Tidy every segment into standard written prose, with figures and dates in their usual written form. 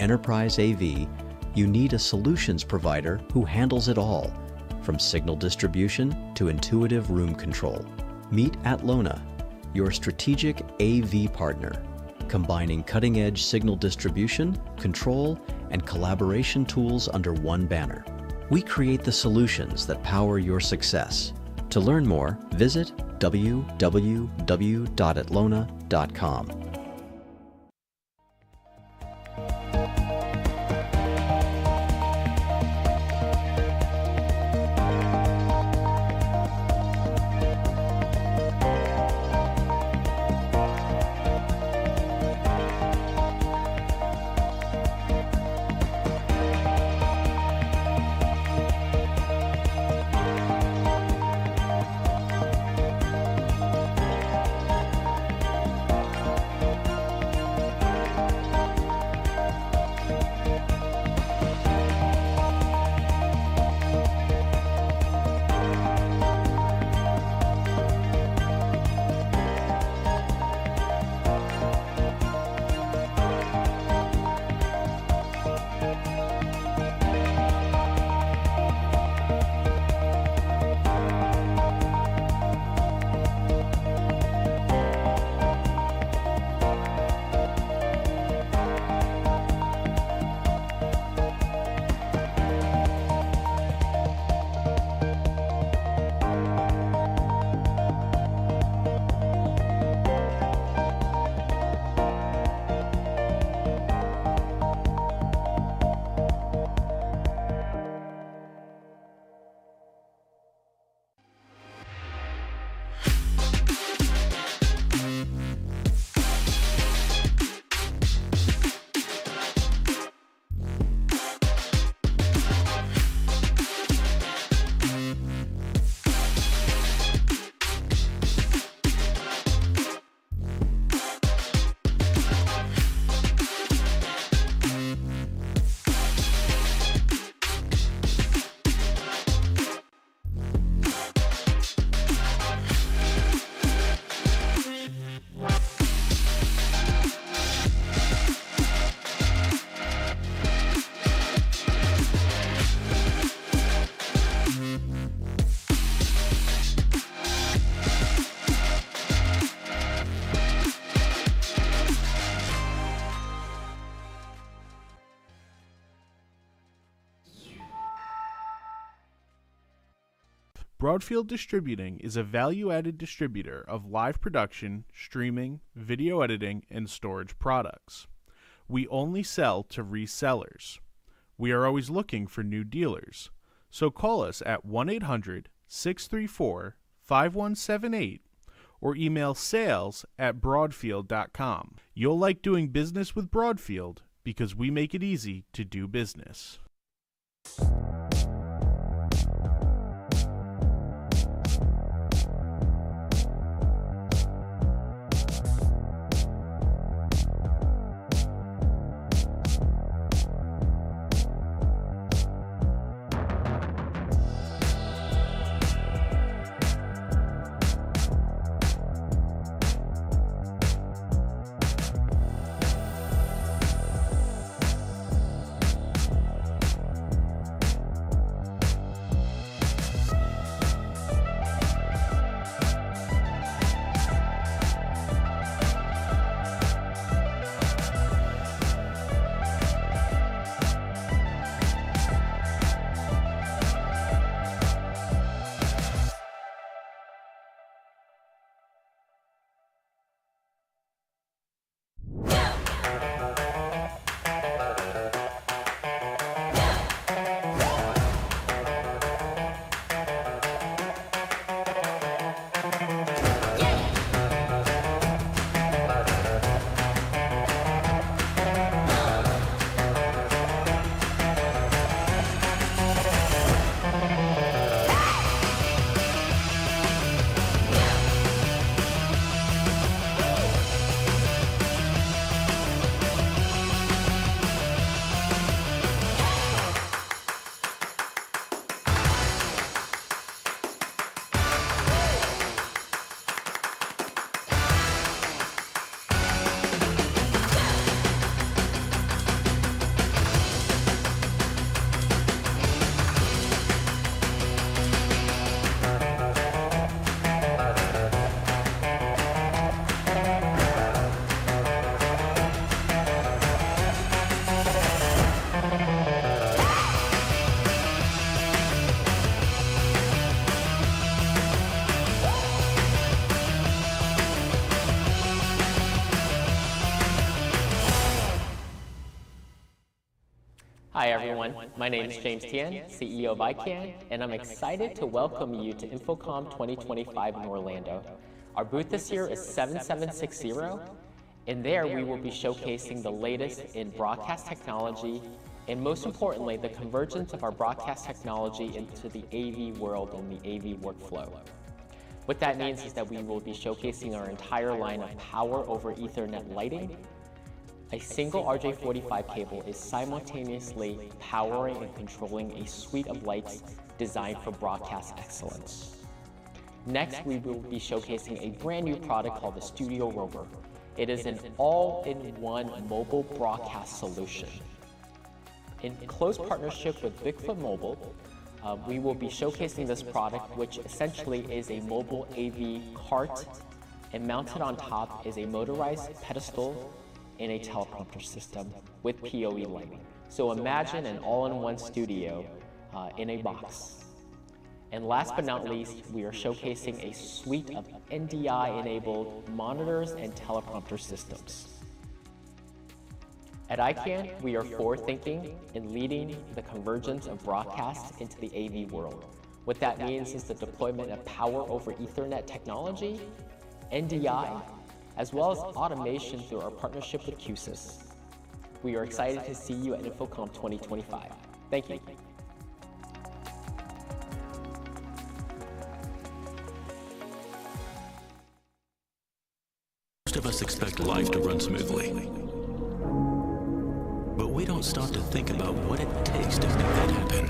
enterprise AV, you need a solutions provider who handles it all, from signal distribution to intuitive room control. Meet Atlona, your strategic AV partner, combining cutting-edge signal distribution, control, and collaboration tools under one banner. We create the solutions that power your success. To learn more, visit www.atlona.com. Broadfield Distributing is a value-added distributor of live production, streaming, video editing, and storage products. We only sell to resellers. We are always looking for new dealers, so call us at 1-800-634-5178 or email sales@broadfield.com. You'll like doing business with Broadfield because we make it easy to do business. Hi everyone, my name is James Tian, CEO of ICANN, and I'm excited to welcome you to InfoComm 2025 in Orlando. Our booth this year is 7760, and there we will be showcasing the latest in broadcast technology, and most importantly, the convergence of our broadcast technology into the AV world and the AV workflow. What that means is that we will be showcasing our entire line of power over Ethernet lighting. A single RJ45 cable is simultaneously powering and controlling a suite of lights designed for broadcast excellence. Next, we will be showcasing a brand new product called the Studio Rover. It is an all-in-one mobile broadcast solution. In close partnership with Bigfoot Mobile, we will be showcasing this product, which essentially is a mobile AV cart, and mounted on top is a motorized pedestal and a teleprompter system with PoE lighting. So imagine an all-in-one studio in a box. And last but not least, we are showcasing a suite of NDI-enabled monitors and teleprompter systems. At ICANN, we are forward-thinking and leading the convergence of broadcast into the AV world. What that means is the deployment of power over Ethernet technology, NDI, as well as automation through our partnership with QSYS. We are excited to see you at InfoComm 2025. Thank you. Most of us expect life to run smoothly, but we don't stop to think about what it takes to make that happen.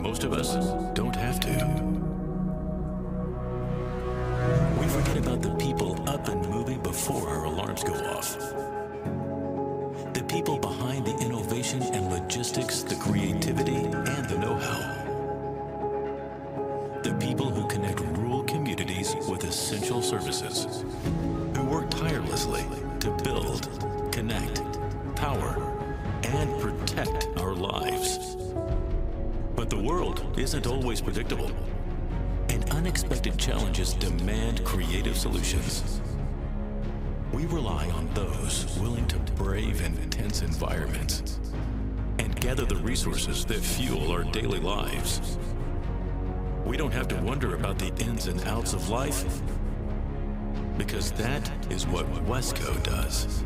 Most of us don't have to. We forget about the people up and moving before our alarms go off. The people behind the innovation and logistics, the creativity and the know-how. The people who connect rural communities with essential services, who work tirelessly to build, connect, power, and protect our lives. But the world isn't always predictable, and unexpected challenges demand creative solutions. We rely on those willing to brave intense environments and gather the resources that fuel our daily lives. We don't have to wonder about the ins and outs of life, because that is what Wesco does.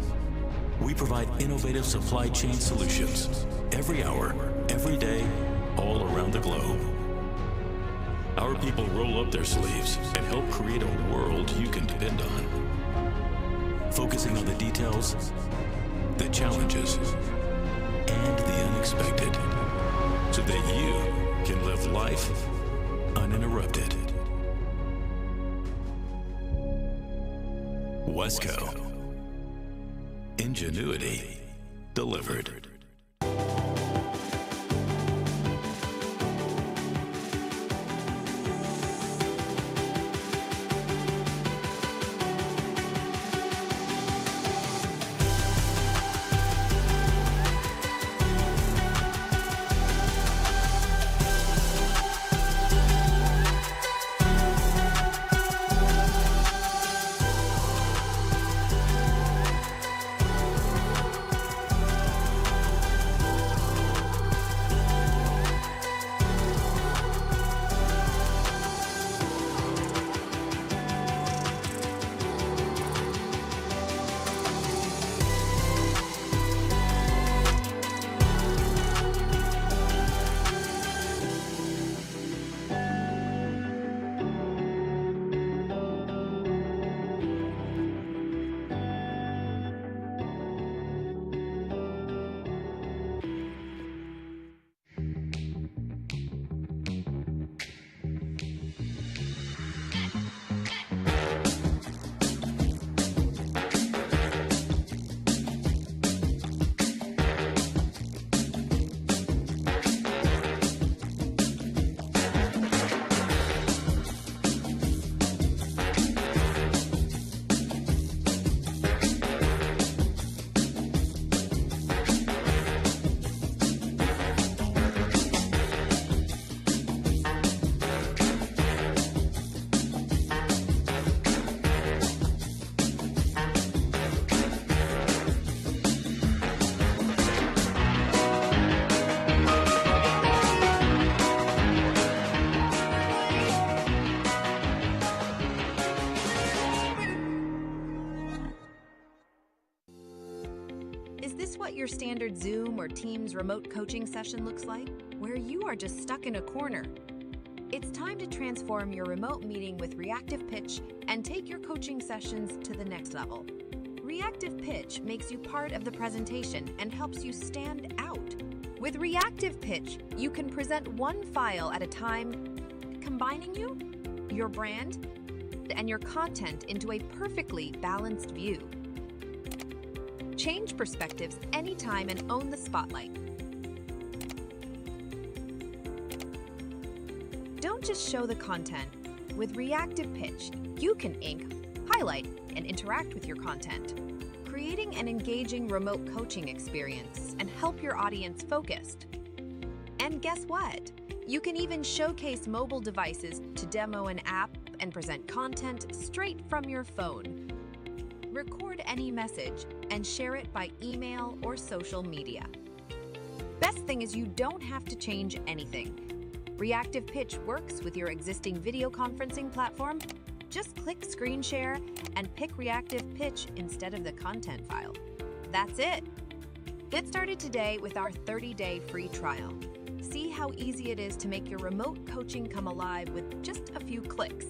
We provide innovative supply chain solutions every hour, every day, all around the globe. Our people roll up their sleeves and help create a world you can depend on. Focusing on the details, the challenges, and the unexpected, so that you can live life uninterrupted. Wesco. Ingenuity delivered. what your standard Zoom or Teams remote coaching session looks like, where you are just stuck in a corner. It's time to transform your remote meeting with Reactive Pitch and take your coaching sessions to the next level. Reactive Pitch makes you part of the presentation and helps you stand out. With Reactive Pitch, you can present one file at a time, combining you, your brand, and your content into a perfectly balanced view. Change perspectives anytime and own the spotlight. Don't just show the content. With Reactive Pitch, you can ink, highlight, and interact with your content, creating an engaging remote coaching experience and help your audience focused. And guess what? You can even showcase mobile devices to demo an app and present content straight from your phone. Record any message and share it by email or social media. Best thing is you don't have to change anything. Reactive Pitch works with your existing video conferencing platform. Just click Screen Share and pick Reactive Pitch instead of the content file. That's it. Get started today with our 30-day free trial. See how easy it is to make your remote coaching come alive with just a few clicks.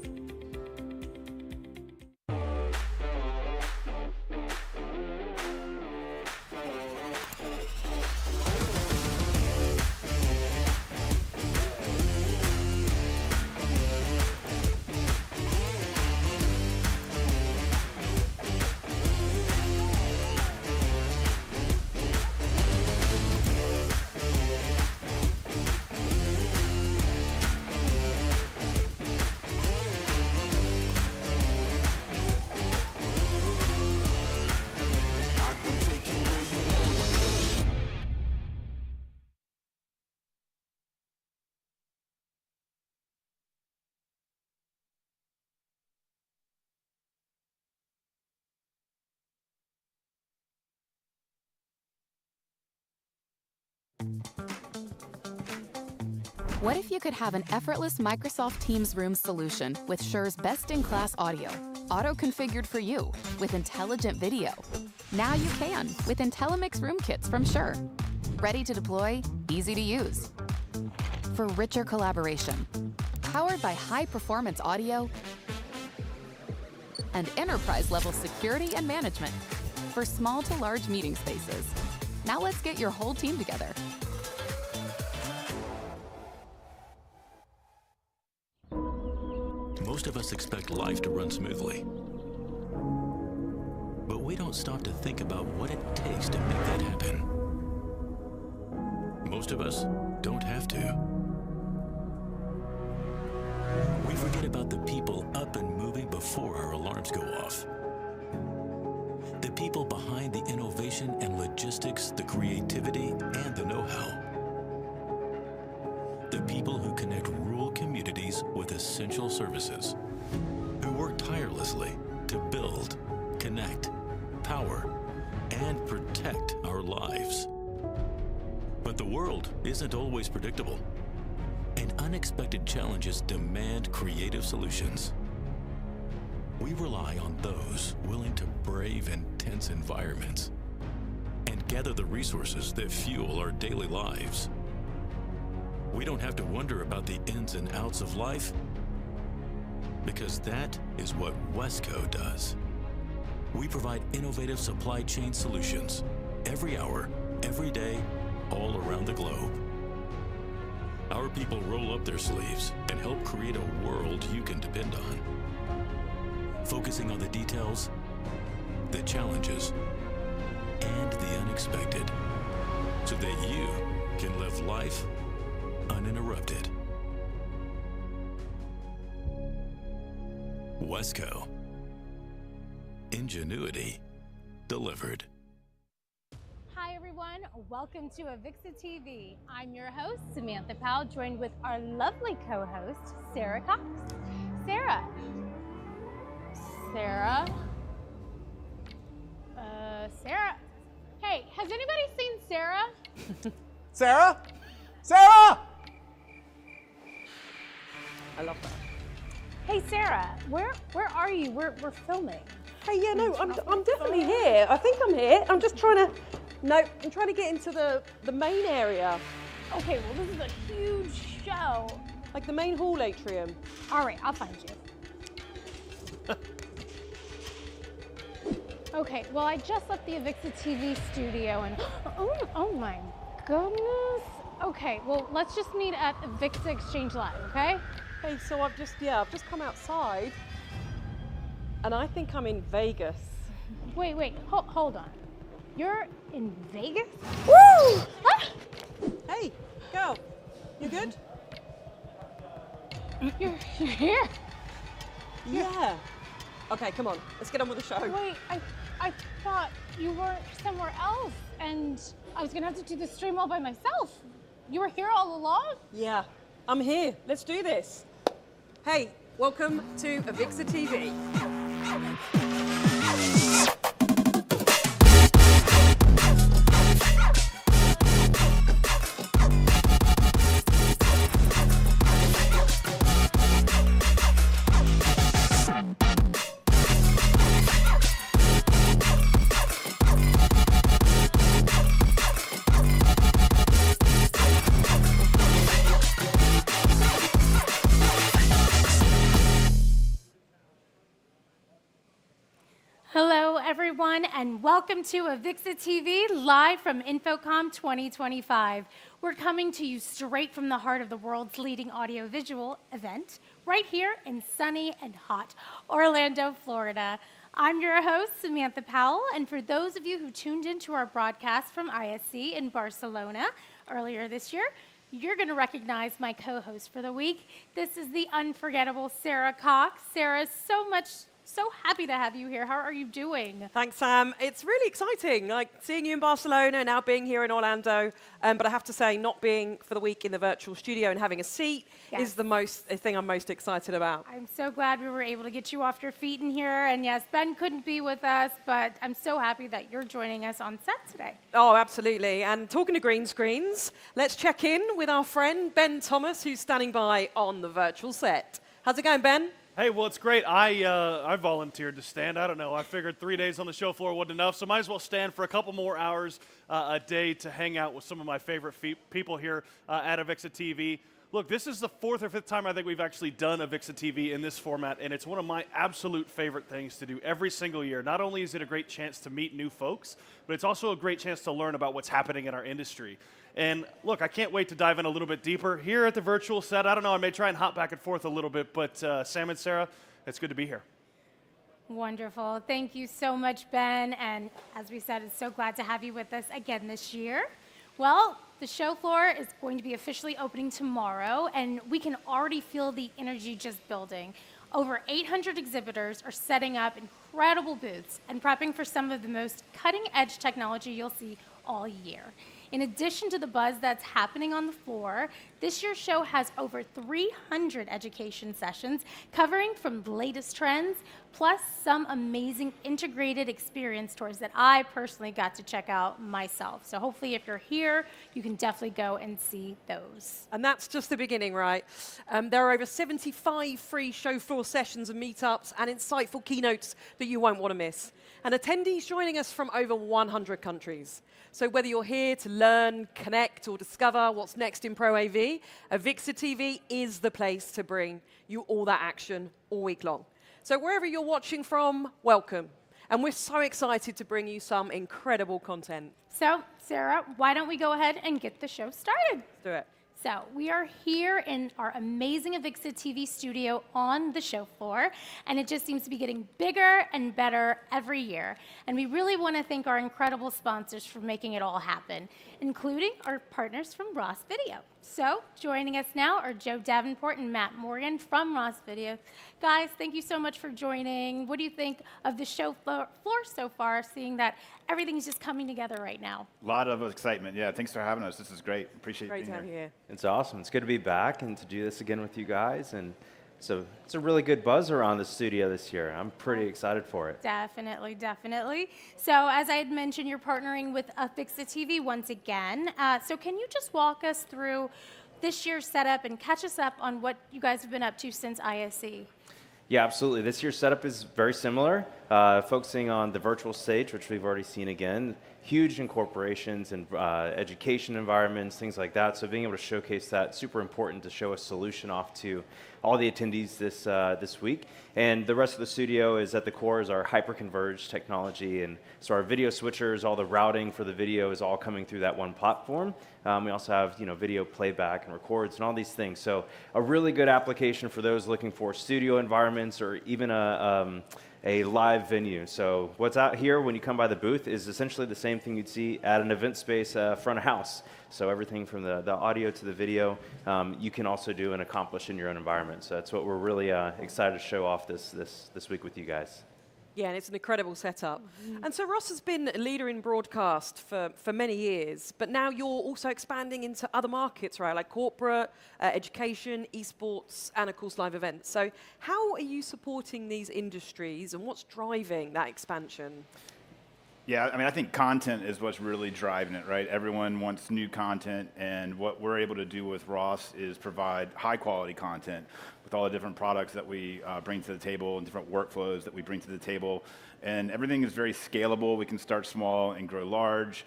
What if you could have an effortless Microsoft Teams Room solution with Shure's best-in-class audio, auto-configured for you with intelligent video? Now you can with IntelliMix Room Kits from Shure. Ready to deploy, easy to use. For richer collaboration, powered by high-performance audio and enterprise-level security and management for small to large meeting spaces. Now let's get your whole team together. Most of us expect life to run smoothly. But we don't stop to think about what it takes to make that happen. Most of us don't have to. We forget about the people up and moving before our alarms go off. The people behind the innovation and logistics, the creativity, and the know-how. The people who connect rural communities with essential services, who work tirelessly to build, connect, power, and protect our lives. But the world isn't always predictable, and unexpected challenges demand creative solutions. We rely on those willing to brave intense environments and gather the resources that fuel our daily lives. We don't have to wonder about the ins and outs of life, because that is what Wesco does. We provide innovative supply chain solutions every hour, every day, all around the globe. Our people roll up their sleeves and help create a world you can depend on, focusing on the details, the challenges, and the unexpected, so that you can live life uninterrupted. Wesco. Ingenuity delivered. Hi everyone, welcome to AVIXA TV. I'm your host, Samantha Powell, joined with our lovely co-host, Sarah Cox. Sarah. Hey, has anybody seen Sarah? Sarah? Sarah! I love that. Hey Sarah, where are you? We're filming. Hey, yeah, no, I'm definitely here. I think I'm here. I'm just trying to No, I'm trying to get into the main area, Okay, well, this is a huge show. like the main hall atrium. All right, I'll find you. Okay, well, I just left the AVIXA TV studio and oh my goodness. Okay, well, let's just meet at AVIXA Exchange Live, okay? Hey, so I've just come outside, and I think I'm in Vegas. Wait, hold on. You're in Vegas? Woo! Ah! Hey, girl, you good? You're here? Yeah. Okay, come on, let's get on with the show. Wait, I thought you were somewhere else, and I was gonna have to do the stream all by myself. You were here all along? Yeah, I'm here. Let's do this. Hey, welcome to AVIXA TV. Hello, everyone, and welcome to AVIXA TV, live from InfoComm 2025. We're coming to you straight from the heart of the world's leading audiovisual event, right here in sunny and hot Orlando, Florida. I'm your host, Samantha Powell, and for those of you who tuned into our broadcast from ISC in Barcelona earlier this year, you're going to recognize my co-host for the week. This is the unforgettable Sarah Cox. Sarah, so happy to have you here. How are you doing? Thanks, Sam. It's really exciting, like seeing you in Barcelona, now being here in Orlando. But I have to say, not being for the week in the virtual studio and having a seat is the thing I'm most excited about. I'm so glad we were able to get you off your feet in here. And yes, Ben couldn't be with us, but I'm so happy that you're joining us on set today. Oh, absolutely. And talking to green screens, let's check in with our friend Ben Thomas, who's standing by on the virtual set. How's it going, Ben? Hey, well, it's great. I volunteered to stand. I don't know. I figured 3 days on the show floor wasn't enough, so might as well stand for a couple more hours a day to hang out with some of my favorite people here at AVIXA TV. Look, this is the 4th or 5th time I think we've actually done AVIXA TV in this format, and it's one of my absolute favorite things to do every single year. Not only is it a great chance to meet new folks, but it's also a great chance to learn about what's happening in our industry. And look, I can't wait to dive in a little bit deeper here at the virtual set. I don't know, I may try and hop back and forth a little bit, but Sam and Sarah, it's good to be here. Wonderful. Thank you so much, Ben. And as we said, it's so glad to have you with us again this year. Well, the show floor is going to be officially opening tomorrow, and we can already feel the energy just building. Over 800 exhibitors are setting up incredible booths and prepping for some of the most cutting-edge technology you'll see all year. In addition to the buzz that's happening on the floor, this year's show has over 300 education sessions covering from the latest trends, plus some amazing integrated experience tours that I personally got to check out myself. So hopefully if you're here, you can definitely go and see those. And that's just the beginning, right? There are over 75 free show floor sessions and meetups and insightful keynotes that you won't want to miss. And attendees joining us from over 100 countries. So whether you're here to learn, connect, or discover what's next in Pro AV, AVIXA TV is the place to bring you all that action all week long. So wherever you're watching from, welcome. And we're so excited to bring you some incredible content. So, Sarah, why don't we go ahead and get the show started? Let's do it. So we are here in our amazing AVIXA TV studio on the show floor, and it just seems to be getting bigger and better every year. And we really want to thank our incredible sponsors for making it all happen, including our partners from Ross Video. So joining us now are Joe Davenport and Matt Morgan from Ross Video. Guys, thank you so much for joining. What do you think of the show floor so far, seeing that everything's just coming together right now? A lot of excitement. Yeah, thanks for having us. This is great. Appreciate being Great to have you here. It's awesome. It's good to be back and to do this again with you guys. And so it's a really good buzz around the studio this year. I'm pretty excited for it. Definitely, definitely. So as I had mentioned, you're partnering with AVIXA TV once again. So can you just walk us through this year's setup and catch us up on what you guys have been up to since ISC? Yeah, absolutely. This year's setup is very similar, focusing on the virtual stage, which we've already seen again. huge in corporations and education environments, things like that. So being able to showcase that, super important to show a solution off to all the attendees this week. And the rest of the studio is at the core is our hyper-converged technology. And so our video switchers, all the routing for the video is all coming through that one platform. We also have video playback and records and all these things. So a really good application for those looking for studio environments or even a live venue. So what's out here when you come by the booth is essentially the same thing you'd see at an event space front of house. So everything from the audio to the video, you can also do and accomplish in your own environment. So that's what we're really excited to show off this week with you guys. Yeah, and it's an incredible setup. And so Ross has been a leader in broadcast for many years, but now you're also expanding into other markets, right? Like corporate, education, esports, and of course live events. So how are you supporting these industries and what's driving that expansion? Yeah, I mean, I think content is what's really driving it, right? Everyone wants new content, and what we're able to do with Ross is provide high-quality content with all the different products that we bring to the table and different workflows that we bring to the table. And everything is very scalable. We can start small and grow large.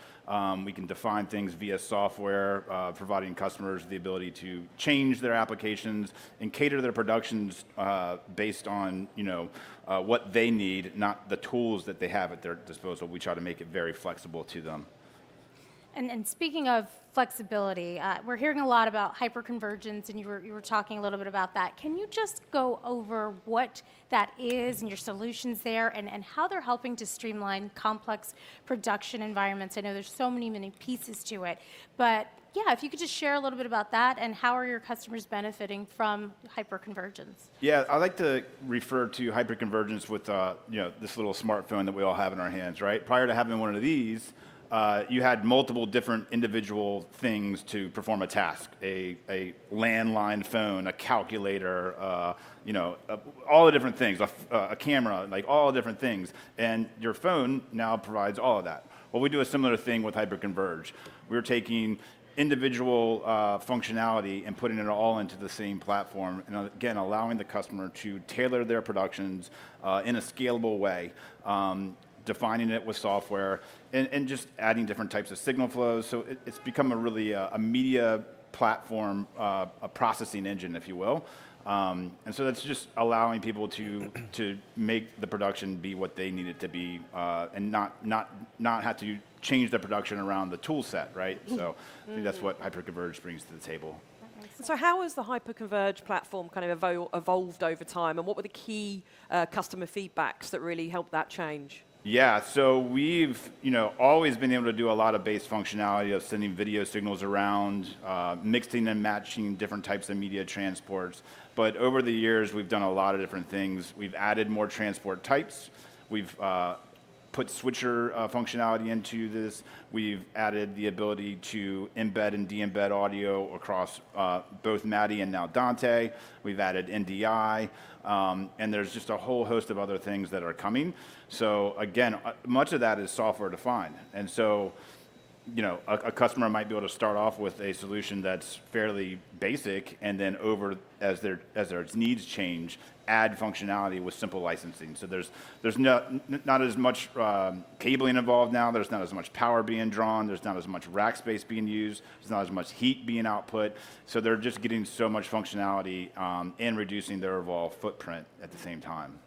We can define things via software, providing customers the ability to change their applications and cater their productions based on, what they need, not the tools that they have at their disposal. We try to make it very flexible to them. And speaking of flexibility, we're hearing a lot about hyperconvergence, and you were talking a little bit about that. Can you just go over what that is and your solutions there, and how they're helping to streamline complex production environments? I know there's so many pieces to it, but yeah, if you could just share a little bit about that, and how are your customers benefiting from hyperconvergence? Yeah, I like to refer to hyperconvergence with this little smartphone that we all have in our hands, right? Prior to having one of these, you had multiple different individual things to perform a task, a landline phone, a calculator, all the different things, a camera, like all the different things. And your phone now provides all of that. Well, we do a similar thing with hyperconverge. We're taking individual functionality and putting it all into the same platform, and again, allowing the customer to tailor their productions in a scalable way. Defining it with software, and just adding different types of signal flows. So it's become a really a media platform, a processing engine, if you will. And so that's just allowing people to make the production be what they need it to be, and not have to change the production around the tool set, right? So I think that's what hyperconverged brings to the table. So how has the hyperconverged platform kind of evolved over time, and what were the key customer feedbacks that really helped that change? Yeah, so we've always been able to do a lot of base functionality of sending video signals around, mixing and matching different types of media transports. But over the years, we've done a lot of different things. We've added more transport types. We've put switcher functionality into this. We've added the ability to embed and de-embed audio across both Maddie and now Dante. We've added NDI, and there's just a whole host of other things that are coming. So again, much of that is software defined. And so, a customer might be able to start off with a solution that's fairly basic, and then as their needs change, add functionality with simple licensing. So there's not as much cabling involved now. There's not as much power being drawn. There's not as much rack space being used. There's not as much heat being output. So they're just getting so much functionality and reducing their overall footprint at the same time.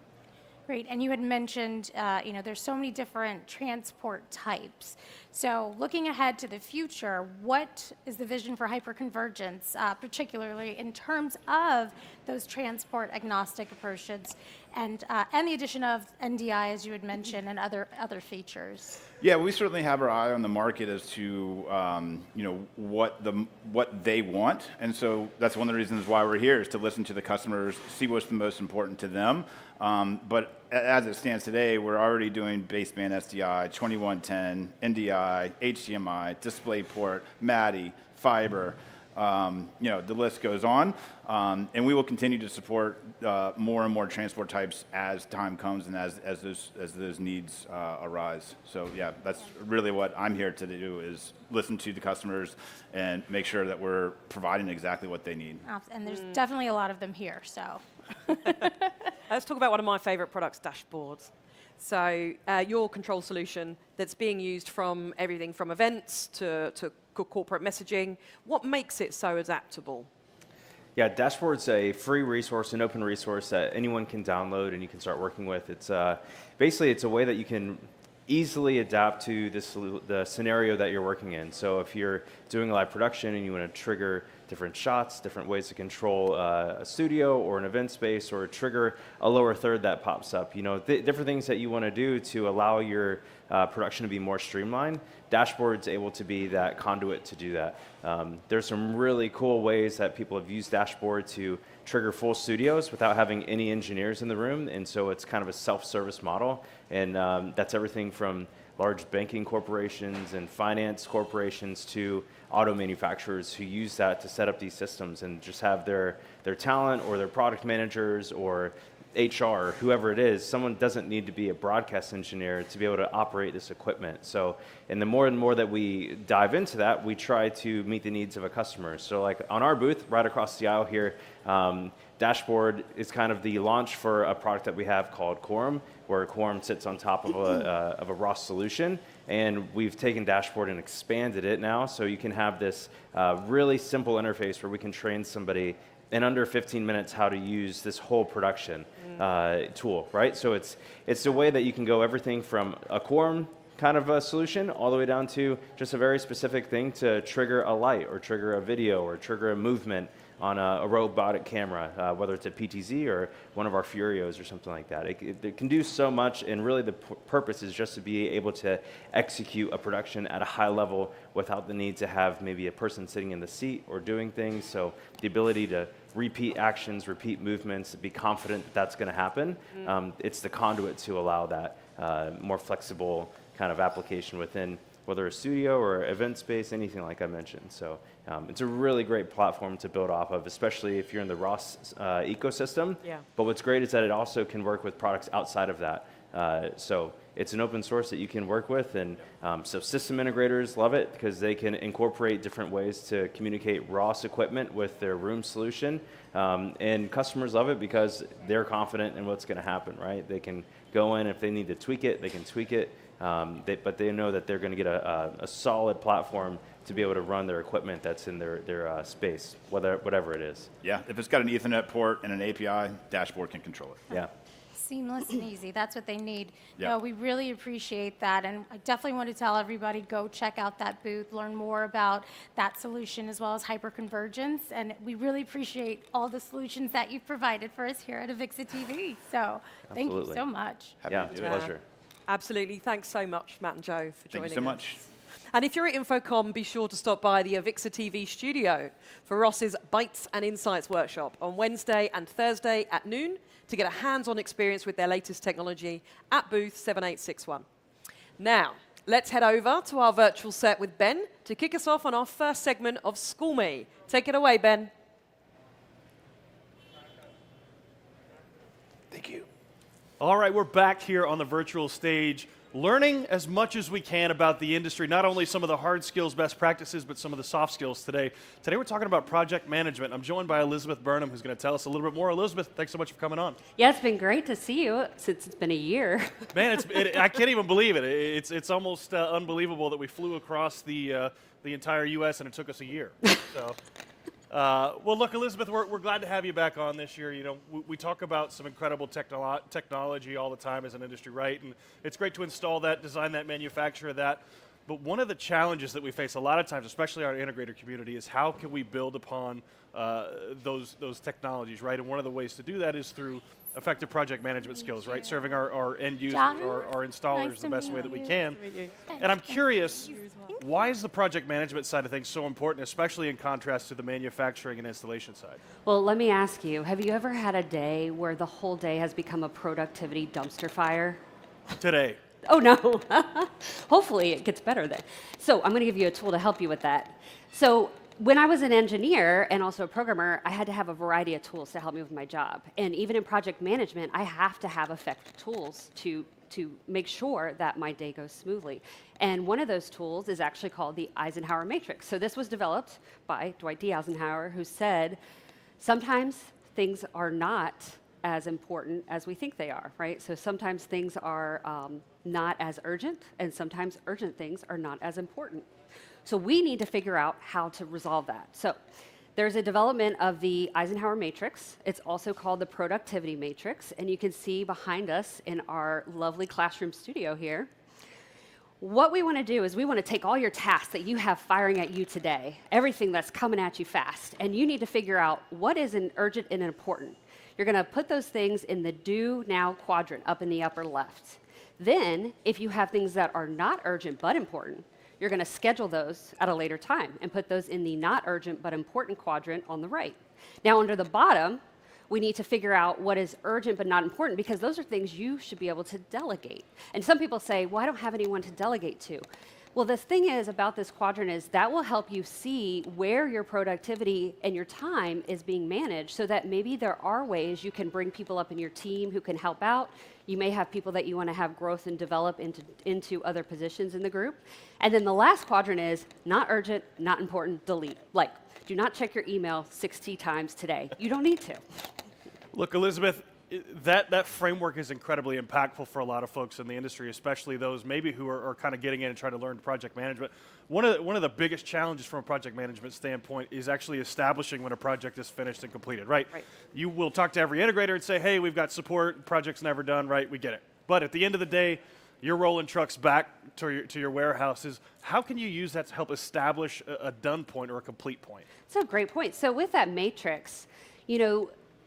Great, and you had mentioned, there's so many different transport types. So looking ahead to the future, what is the vision for hyperconvergence, particularly in terms of those transport agnostic approaches and the addition of NDI, as you had mentioned, and other features? Yeah, we certainly have our eye on the market as to what they want, and so that's one of the reasons why we're here, is to listen to the customers, see what's the most important to them. But as it stands today, we're already doing baseband SDI, 2110, NDI, HDMI, DisplayPort, MADI, fiber. The list goes on, and we will continue to support more and more transport types as time comes and as those needs arise. So yeah, that's really what I'm here to do, is listen to the customers and make sure that we're providing exactly what they need. And there's definitely a lot of them here, so. Let's talk about one of my favorite products, dashboards. So your control solution that's being used from everything from events to corporate messaging, what makes it so adaptable? Yeah, Dashboard's a free resource, an open resource that anyone can download and you can start working with. It's basically it's a way that you can easily adapt to the scenario that you're working in. So if you're doing live production and you want to trigger different shots, different ways to control a studio or an event space, or trigger a lower third that pops up, you know, different things that you want to do to allow your production to be more streamlined, Dashboard's able to be that conduit to do that. There's some really cool ways that people have used Dashboard to trigger full studios without having any engineers in the room, and so it's kind of a self-service model, and that's everything from large banking corporations and finance corporations to auto manufacturers who use that to set up these systems and just have their talent or their product managers or HR, whoever it is, someone doesn't need to be a broadcast engineer to be able to operate this equipment. So, and the more and more that we dive into that, we try to meet the needs of a customer. So like on our booth, right across the aisle here, Dashboard is kind of the launch for a product that we have called Quorum, where Quorum sits on top of a ROS solution. And we've taken Dashboard and expanded it now, so you can have this really simple interface where we can train somebody in under 15 minutes how to use this whole production tool, right? So it's a way that you can go everything from a Quorum kind of a solution all the way down to just a very specific thing to trigger a light or trigger a video or trigger a movement on a robotic camera, whether it's a PTZ or one of our Furios or something like that. It can do so much, and really the purpose is just to be able to execute a production at a high level without the need to have maybe a person sitting in the seat or doing things. So the ability to repeat actions, repeat movements, be confident that that's going to happen. It's the conduit to allow that more flexible kind of application within whether a studio or event space, anything like I mentioned. So it's a really great platform to build off of, especially if you're in the ROS ecosystem. Yeah. But what's great is that it also can work with products outside of that. So it's an open source that you can work with, and so system integrators love it because they can incorporate different ways to communicate ROS equipment with their room solution, and customers love it because they're confident in what's going to happen, right? They can go in, if they need to tweak it, they can tweak it, but they know that they're going to get a solid platform to be able to run their equipment that's in their space, whatever it is. Yeah, if it's got an Ethernet port and an API, Dashboard can control it. Yeah. Seamless and easy. That's what they need. Yeah. No, we really appreciate that. And I definitely want to tell everybody, go check out that booth, learn more about that solution as well as hyperconvergence. And we really appreciate all the solutions that you've provided for us here at AVIXA TV. So thank you so much. Yeah, it's a pleasure. Absolutely. Thanks so much, Matt and Joe, for joining us. Thank you so much. And if you're at InfoComm, be sure to stop by the AVIXA TV studio for Ross's Bytes and Insights workshop on Wednesday and Thursday at noon to get a hands-on experience with their latest technology at booth 7861. Now, let's head over to our virtual set with Ben to kick us off on our first segment of School Me. Take it away, Ben. Thank you. All right, we're back here on the virtual stage, learning as much as we can about the industry, not only some of the hard skills, best practices, but some of the soft skills today. Today we're talking about project management. I'm joined by Elizabeth Burnham, who's going to tell us a little bit more. Elizabeth, thanks so much for coming on. Yeah, it's been great to see you since it's been a year. Man, I can't even believe it. It's almost unbelievable that we flew across the entire U.S. and it took us a year. So. Well, look, Elizabeth, we're glad to have you back on this year. You know, we talk about some incredible technology all the time as an industry, right? And it's great to install that, design that, manufacture that. But one of the challenges that we face a lot of times, especially our integrator community, is how can we build upon those technologies, right? And one of the ways to do that is through effective project management skills, right? Serving our end users, our installers the best way that we can. And I'm curious, why is the project management side of things so important, especially in contrast to the manufacturing and installation side? Well, let me ask you, have you ever had a day where the whole day has become a productivity dumpster fire? Today. Oh, no. Hopefully it gets better then. So I'm going to give you a tool to help you with that. So when I was an engineer and also a programmer, I had to have a variety of tools to help me with my job. And even in project management, I have to have effective tools to make sure that my day goes smoothly. And one of those tools is actually called the Eisenhower Matrix. So this was developed by Dwight D. Eisenhower, who said, sometimes things are not as important as we think they are, right? So sometimes things are not as urgent, and sometimes urgent things are not as important. So we need to figure out how to resolve that. So there's a development of the Eisenhower matrix. It's also called the productivity matrix, and you can see behind us in our lovely classroom studio here. What we want to do is we want to take all your tasks that you have firing at you today, everything that's coming at you fast, and you need to figure out what is an urgent and important. You're going to put those things in the do now quadrant up in the upper left. Then, if you have things that are not urgent but important, you're going to schedule those at a later time and put those in the not urgent but important quadrant on the right. Now, under the bottom, we need to figure out what is urgent but not important, because those are things you should be able to delegate. And some people say, well, I don't have anyone to delegate to. Well, the thing is about this quadrant is that will help you see where your productivity and your time is being managed, so that maybe there are ways you can bring people up in your team who can help out. You may have people that you want to have growth and develop into other positions in the group. And then the last quadrant is not urgent, not important, delete. Like, do not check your email 60 times today. You don't need to. Look, Elizabeth, that framework is incredibly impactful for a lot of folks in the industry, especially those maybe who are kind of getting in and trying to learn project management. One of the biggest challenges from a project management standpoint is actually establishing when a project is finished and completed, right? You will talk to every integrator and say, hey, we've got support, project's never done, right? We get it. But at the end of the day, you're rolling trucks back to your warehouses. How can you use that to help establish a done point or a complete point? That's a great point. So with that matrix,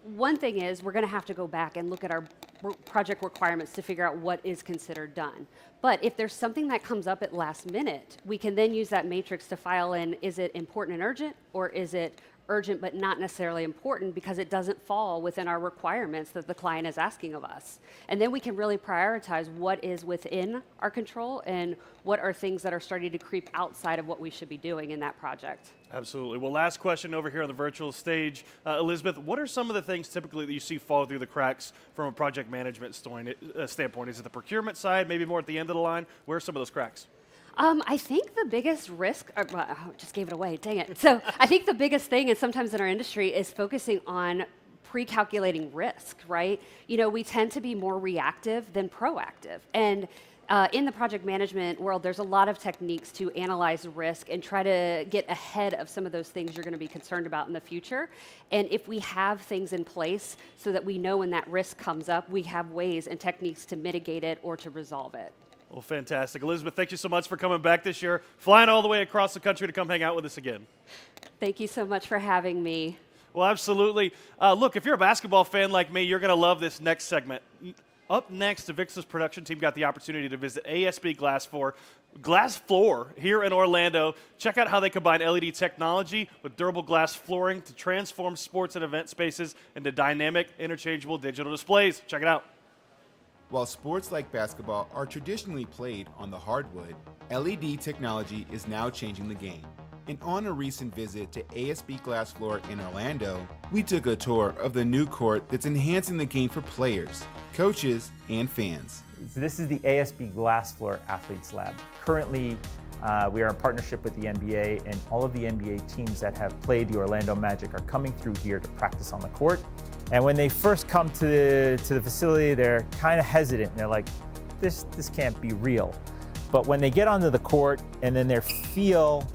one thing is we're going to have to go back and look at our project requirements to figure out what is considered done. But if there's something that comes up at last minute, we can then use that matrix to file in, is it important and urgent, or is it urgent but not necessarily important because it doesn't fall within our requirements that the client is asking of us. And then we can really prioritize what is within our control and what are things that are starting to creep outside of what we should be doing in that project. Absolutely. Well, last question over here on the virtual stage. Elizabeth, what are some of the things typically that you see fall through the cracks from a project management standpoint? Is it the procurement side, maybe more at the end of the line? Where are some of those cracks? I think the biggest risk, just gave it away, dang it. So I think the biggest thing, and sometimes in our industry, is focusing on pre-calculating risk, right? We tend to be more reactive than proactive. And in the project management world, there's a lot of techniques to analyze risk and try to get ahead of some of those things you're going to be concerned about in the future. And if we have things in place so that we know when that risk comes up, we have ways and techniques to mitigate it or to resolve it. Well, fantastic. Elizabeth, thank you so much for coming back this year, flying all the way across the country to come hang out with us again. Thank you so much for having me. Well, absolutely. Look, if you're a basketball fan like me, you're going to love this next segment. Up next, AVIXA's production team got the opportunity to visit ASB Glass Floor here in Orlando. Check out how they combine LED technology with durable glass flooring to transform sports and event spaces into dynamic, interchangeable digital displays. Check it out. While sports like basketball are traditionally played on the hardwood, LED technology is now changing the game. And on a recent visit to ASB Glass Floor in Orlando, we took a tour of the new court that's enhancing the game for players, coaches, and fans. So this is the ASB Glass Floor Athletes Lab. Currently, we are in partnership with the NBA, and all of the NBA teams that have played the Orlando Magic are coming through here to practice on the court. And when they first come to the facility, they're kind of hesitant. They're like, this can't be real. But when they get onto the court and then they feel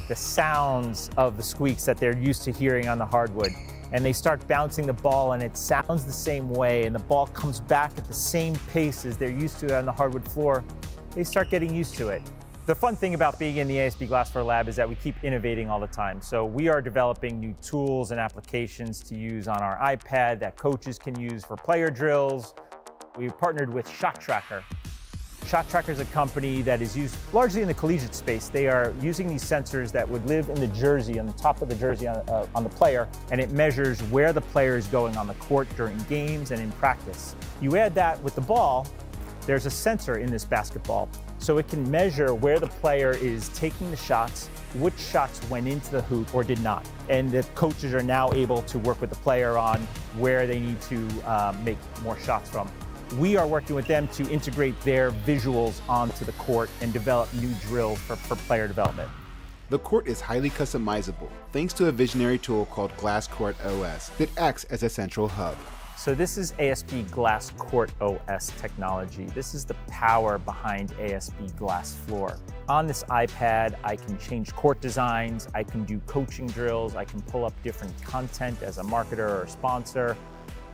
the sounds of the squeaks that they're used to hearing on the hardwood, and they start bouncing the ball and it sounds the same way, and the ball comes back at the same pace as they're used to on the hardwood floor, they start getting used to it. The fun thing about being in the ASB Glass Floor Lab is that we keep innovating all the time. So we are developing new tools and applications to use on our iPad that coaches can use for player drills. We've partnered with Shot Tracker. Shot Tracker is a company that is used largely in the collegiate space. They are using these sensors that would live in the jersey, on the top of the jersey on the player, and it measures where the player is going on the court during games and in practice. You add that with the ball, there's a sensor in this basketball, so it can measure where the player is taking the shots, which shots went into the hoop or did not. And the coaches are now able to work with the player on where they need to make more shots from. We are working with them to integrate their visuals onto the court and develop new drills for player development. The court is highly customizable thanks to a visionary tool called Glass Court OS that acts as a central hub. So this is ASP Glass Court OS technology. This is the power behind ASP Glass Floor. On this iPad, I can change court designs, I can do coaching drills, I can pull up different content as a marketer or a sponsor.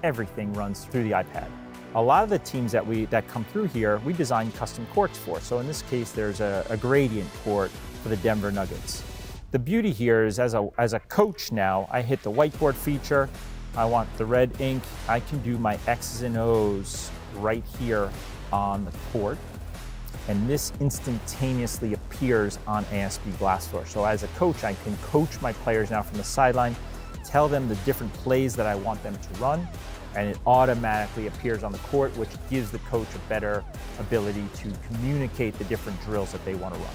Everything runs through the iPad. A lot of the teams that come through here, we design custom courts for. So in this case, there's a gradient court for the Denver Nuggets. The beauty here is as a coach now, I hit the whiteboard feature. I want the red ink. I can do my X's and O's right here on the court. And this instantaneously appears on ASP Glass Floor. So as a coach, I can coach my players now from the sideline, tell them the different plays that I want them to run, and it automatically appears on the court, which gives the coach a better ability to communicate the different drills that they want to run.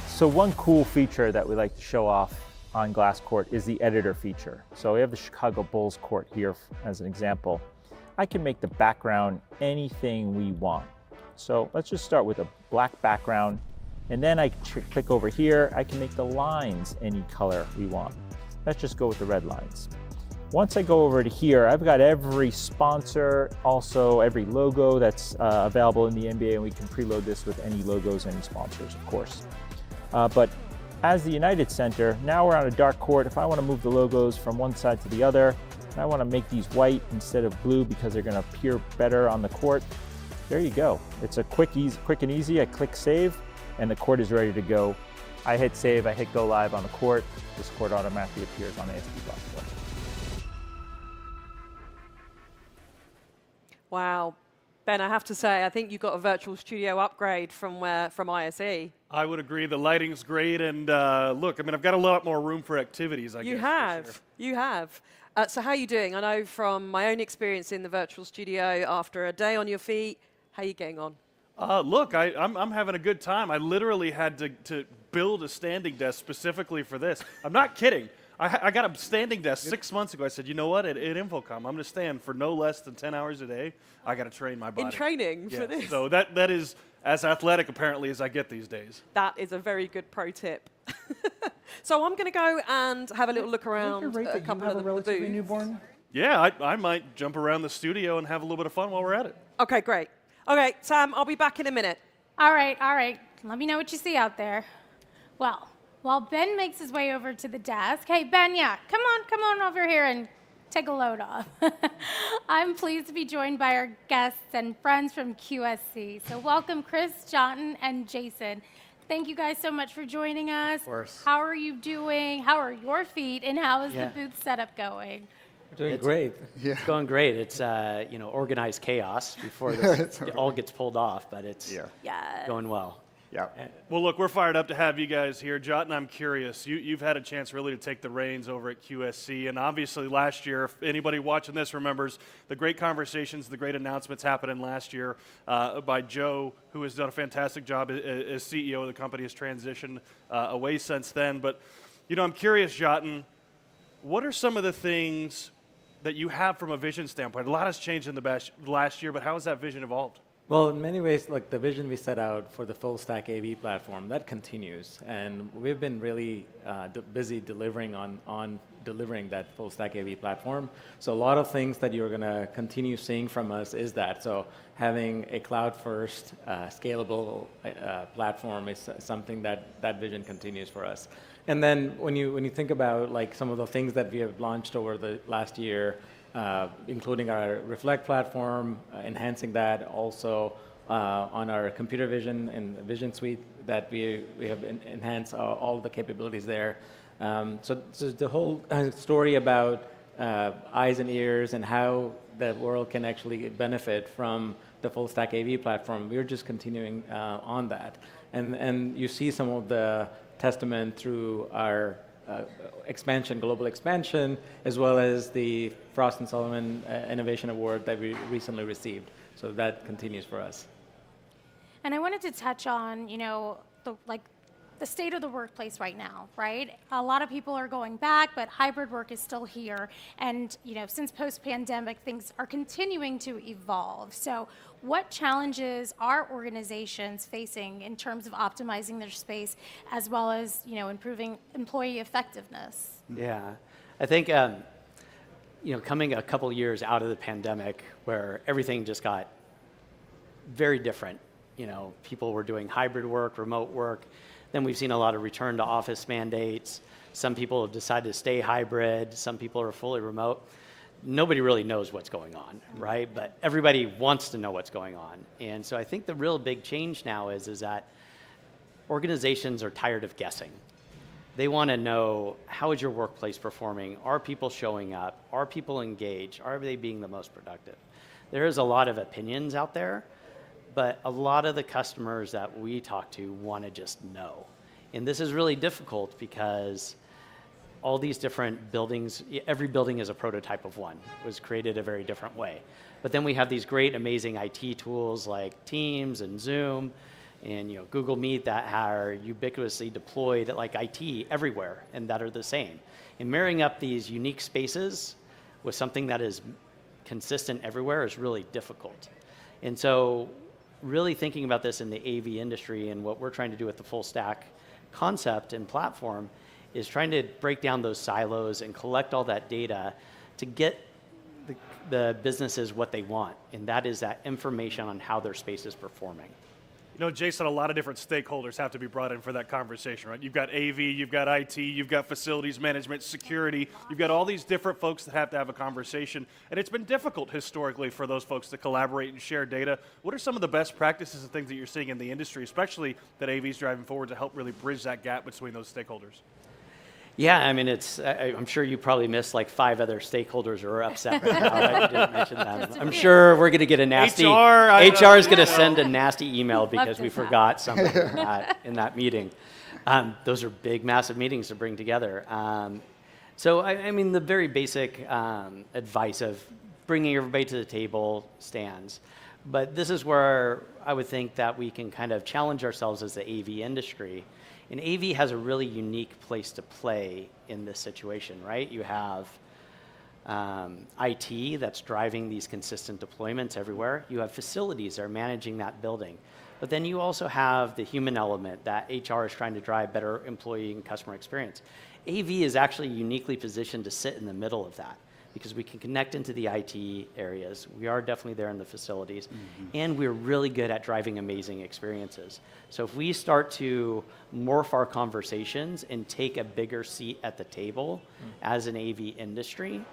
So one cool feature that we like to show off on Glass Court is the editor feature. So we have the Chicago Bulls court here as an example. I can make the background anything we want. So let's just start with a black background, and then I click over here, I can make the lines any color we want. Let's just go with the red lines. Once I go over to here, I've got every sponsor, also every logo that's available in the NBA, and we can preload this with any logos and sponsors, of course. But as the United Center, now we're on a dark court. If I want to move the logos from one side to the other, and I want to make these white instead of blue because they're going to appear better on the court, there you go. It's a quick and easy. I click save, and the court is ready to go. I hit save, I hit go live on the court. This court automatically appears on ASP Glass Floor. Wow. Ben, I have to say, I think you got a virtual studio upgrade from ISE. I would agree. The lighting's great, and look, I mean, I've got a lot more room for activities, I guess. You have. You have. So how are you doing? I know from my own experience in the virtual studio, after a day on your feet, how are you getting on? Look, I'm having a good time. I literally had to build a standing desk specifically for this. I'm not kidding. I got a standing desk 6 months ago. I said, you know what, at InfoComm, I'm going to stand for no less than 10 hours a day. I got to train my body. In training for this? So that is as athletic, apparently, as I get these days. That is a very good pro tip. So I'm going to go and have a little look around a couple of the booths. Newborn? Yeah, I might jump around the studio and have a little bit of fun while we're at it. Okay, great. Okay, Sam, I'll be back in a minute. All right. Let me know what you see out there. Well, while Ben makes his way over to the desk, hey, Ben, yeah, come on over here and take a load off. I'm pleased to be joined by our guests and friends from QSC. So welcome, Chris, Jonathan, and Jason. Thank you guys so much for joining us. Of course. How are you doing? How are your feet? And how is the booth setup going? We're doing great. Yeah. It's going great. It's organized chaos before this it all gets pulled off, but it's going well. Yeah. Well, look, we're fired up to have you guys here. Jot, and I'm curious, you've had a chance really to take the reins over at QSC, and obviously last year, if anybody watching this remembers the great conversations, the great announcements happening last year by Joe, who has done a fantastic job as CEO of the company, has transitioned away since then. But, I'm curious, Jotin, what are some of the things that you have from a vision standpoint? A lot has changed in the last year, but how has that vision evolved? Well, in many ways, like the vision we set out for the full stack AV platform, that continues. And we've been really busy delivering on delivering that full stack AV platform. So a lot of things that you're going to continue seeing from us is that. So having a cloud-first, scalable platform is something that vision continues for us. And then when you think about like some of the things that we have launched over the last year, including our Reflect platform, enhancing that also on our computer vision and vision suite that we have enhanced all the capabilities there. So the whole story about eyes and ears and how the world can actually benefit from the full stack AV platform, we're just continuing on that. And you see some of the testament through our global expansion, as well as the Frost & Sullivan Innovation Award that we recently received. So that continues for us. And I wanted to touch on, the state of the workplace right now, right? A lot of people are going back, but hybrid work is still here. And, since post-pandemic, things are continuing to evolve. So what challenges are organizations facing in terms of optimizing their space, as well as, improving employee effectiveness? Yeah, I think, coming a couple years out of the pandemic where everything just got very different. People were doing hybrid work, remote work. Then we've seen a lot of return to office mandates. Some people have decided to stay hybrid. Some people are fully remote. Nobody really knows what's going on, right? But everybody wants to know what's going on. And so I think the real big change now is that organizations are tired of guessing. They want to know, how is your workplace performing? Are people showing up? Are people engaged? Are they being the most productive? There is a lot of opinions out there, but a lot of the customers that we talk to want to just know. And this is really difficult because all these different buildings, every building is a prototype of one. It was created a very different way. But then we have these great, amazing IT tools like Teams and Zoom and Google Meet that are ubiquitously deployed like IT everywhere and that are the same. And marrying up these unique spaces with something that is consistent everywhere is really difficult. And so really thinking about this in the AV industry and what we're trying to do with the full stack concept and platform is trying to break down those silos and collect all that data to get the businesses what they want. And that is that information on how their space is performing. Jason, a lot of different stakeholders have to be brought in for that conversation, right? You've got AV, you've got IT, you've got facilities management, security. You've got all these different folks that have to have a conversation. And it's been difficult historically for those folks to collaborate and share data. What are some of the best practices and things that you're seeing in the industry, especially that AV is driving forward to help really bridge that gap between those stakeholders? Yeah, I mean, I'm sure you probably missed like 5 other stakeholders who are upset right now that you didn't mention them. I'm sure we're going to get a nasty, HR is going to send a nasty email because we forgot something in that meeting. Those are big, massive meetings to bring together. So, I mean, the very basic advice of bringing everybody to the table stands. But this is where I would think that we can kind of challenge ourselves as the AV industry. And AV has a really unique place to play in this situation, right? You have IT that's driving these consistent deployments everywhere. You have facilities that are managing that building. But then you also have the human element that HR is trying to drive better employee and customer experience. AV is actually uniquely positioned to sit in the middle of that because we can connect into the IT areas. We are definitely there in the facilities. And we're really good at driving amazing experiences. So if we start to morph our conversations and take a bigger seat at the table as an AV industry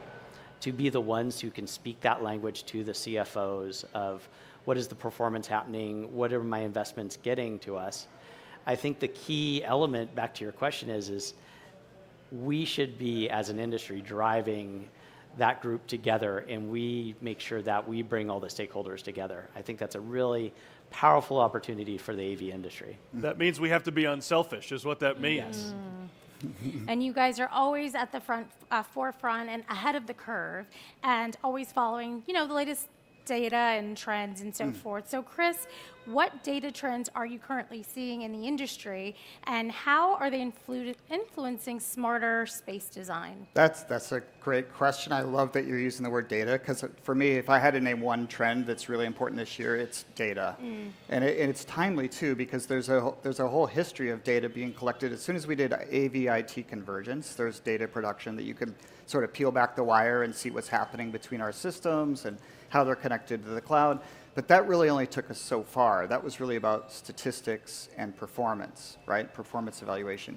to be the ones who can speak that language to the CFOs of what is the performance happening, what are my investments getting to us, I think the key element, back to your question, is we should be, as an industry, driving that group together, and we make sure that we bring all the stakeholders together. I think that's a really powerful opportunity for the AV industry. That means we have to be unselfish, is what that means. Yes. And you guys are always at the forefront and ahead of the curve, and always following, the latest data and trends and so forth. So Chris, what data trends are you currently seeing in the industry, and how are they influencing smarter space design? That's a great question. I love that you're using the word data, because for me, if I had to name one trend that's really important this year, it's data. And it's timely too, because there's a whole history of data being collected. As soon as we did AV IT convergence, there's data production that you can sort of peel back the wire and see what's happening between our systems and how they're connected to the cloud. But that really only took us so far. That was really about statistics and performance, right? Performance evaluation.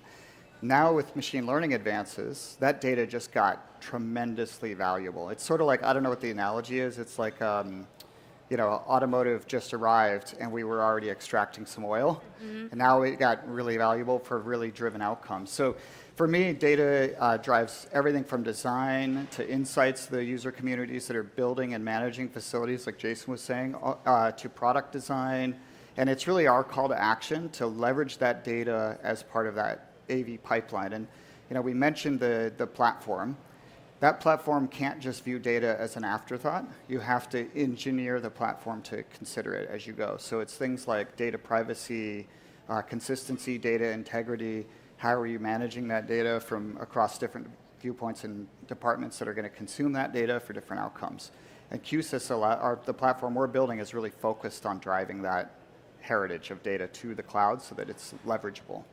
Now with machine learning advances, that data just got tremendously valuable. It's sort of like, I don't know what the analogy is. It's like, automotive just arrived and we were already extracting some oil. And now it got really valuable for really driven outcomes. So for me, data drives everything from design to insights to the user communities that are building and managing facilities, like Jason was saying, to product design. And it's really our call to action to leverage that data as part of that AV pipeline. And we mentioned the platform. That platform can't just view data as an afterthought. You have to engineer the platform to consider it as you go. So it's things like data privacy, consistency, data integrity. How are you managing that data from across different viewpoints and departments that are going to consume that data for different outcomes? And QSys, the platform we're building, is really focused on driving that heritage of data to the cloud so that it's leverageable.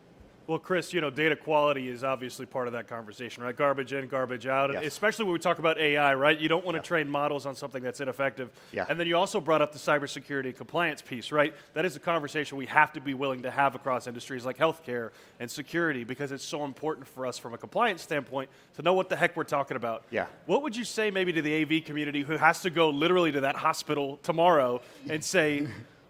Well, Chris, data quality is obviously part of that conversation, right? Garbage in, garbage out, Yes. especially when we talk about AI, right? You don't want to train models on something that's ineffective. Yeah. And then you also brought up the cybersecurity and compliance piece, right? That is a conversation we have to be willing to have across industries like healthcare and security because it's so important for us from a compliance standpoint to know what the heck we're talking about. Yeah. What would you say maybe to the AV community who has to go literally to that hospital tomorrow and say,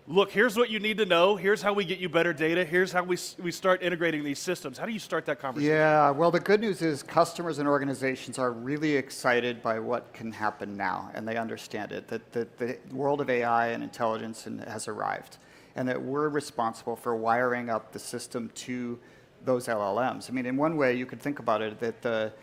look, here's what you need to know. Here's how we get you better data. Here's how we start integrating these systems. How do you start that conversation? Yeah, well, the good news is customers and organizations are really excited by what can happen now, and they understand it, that the world of AI and intelligence has arrived, and that we're responsible for wiring up the system to those LLMs. I mean, in one way, you could think about it, that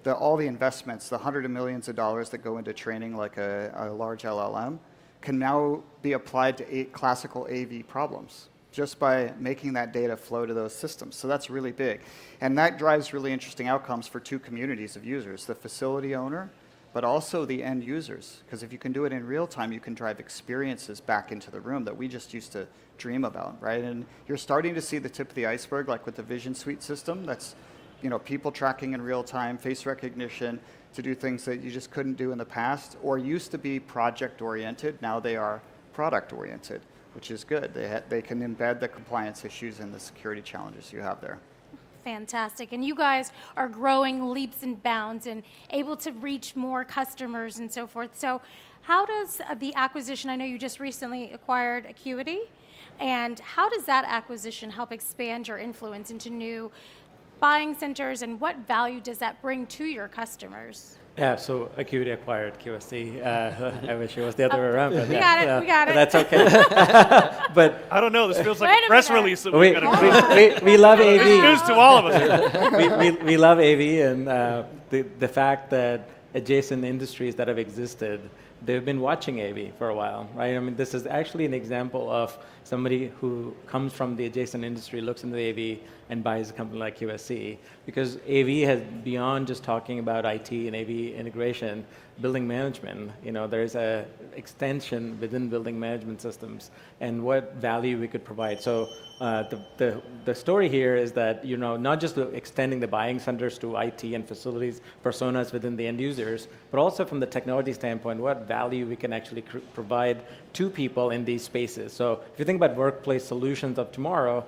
all the investments, the hundreds of millions of dollars that go into training like a large LLM, can now be applied to classical AV problems just by making that data flow to those systems. So that's really big. And that drives really interesting outcomes for two communities of users, the facility owner, but also the end users. Because if you can do it in real time, you can drive experiences back into the room that we just used to dream about, right? And you're starting to see the tip of the iceberg, like with the Vision Suite system. That's people tracking in real time, face recognition, to do things that you just couldn't do in the past, or used to be project-oriented. Now they are product-oriented, which is good. They can embed the compliance issues and the security challenges you have there. Fantastic. And you guys are growing leaps and bounds and able to reach more customers and so forth. So how does the acquisition, I know you just recently acquired Acuity, and how does that acquisition help expand your influence into new buying centers, and what value does that bring to your customers? Yeah, so Acuity acquired QSC. I wish it was the other way around. But We got it. That's okay. But I don't know. This feels like a press release that we love AV. News to all of us. we love AV, and the fact that adjacent industries that have existed, they've been watching AV for a while, right? I mean, this is actually an example of somebody who comes from the adjacent industry, looks into AV, and buys a company like QSC. Because AV has, beyond just talking about IT and AV integration, building management, there's a extension within building management systems and what value we could provide. So the story here is that, not just extending the buying centers to IT and facilities, personas within the end users, but also from the technology standpoint, what value we can actually provide to people in these spaces. So if you think about workplace solutions of tomorrow,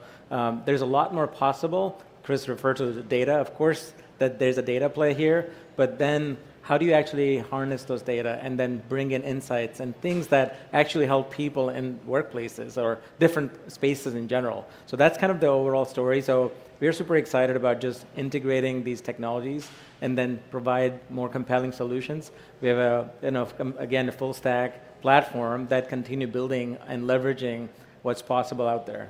there's a lot more possible. Chris referred to the data. Of course, that there's a data play here, but then how do you actually harness those data and then bring in insights and things that actually help people in workplaces or different spaces in general? So that's kind of the overall story. So we're super excited about just integrating these technologies and then provide more compelling solutions. We have a full stack platform that continue building and leveraging what's possible out there.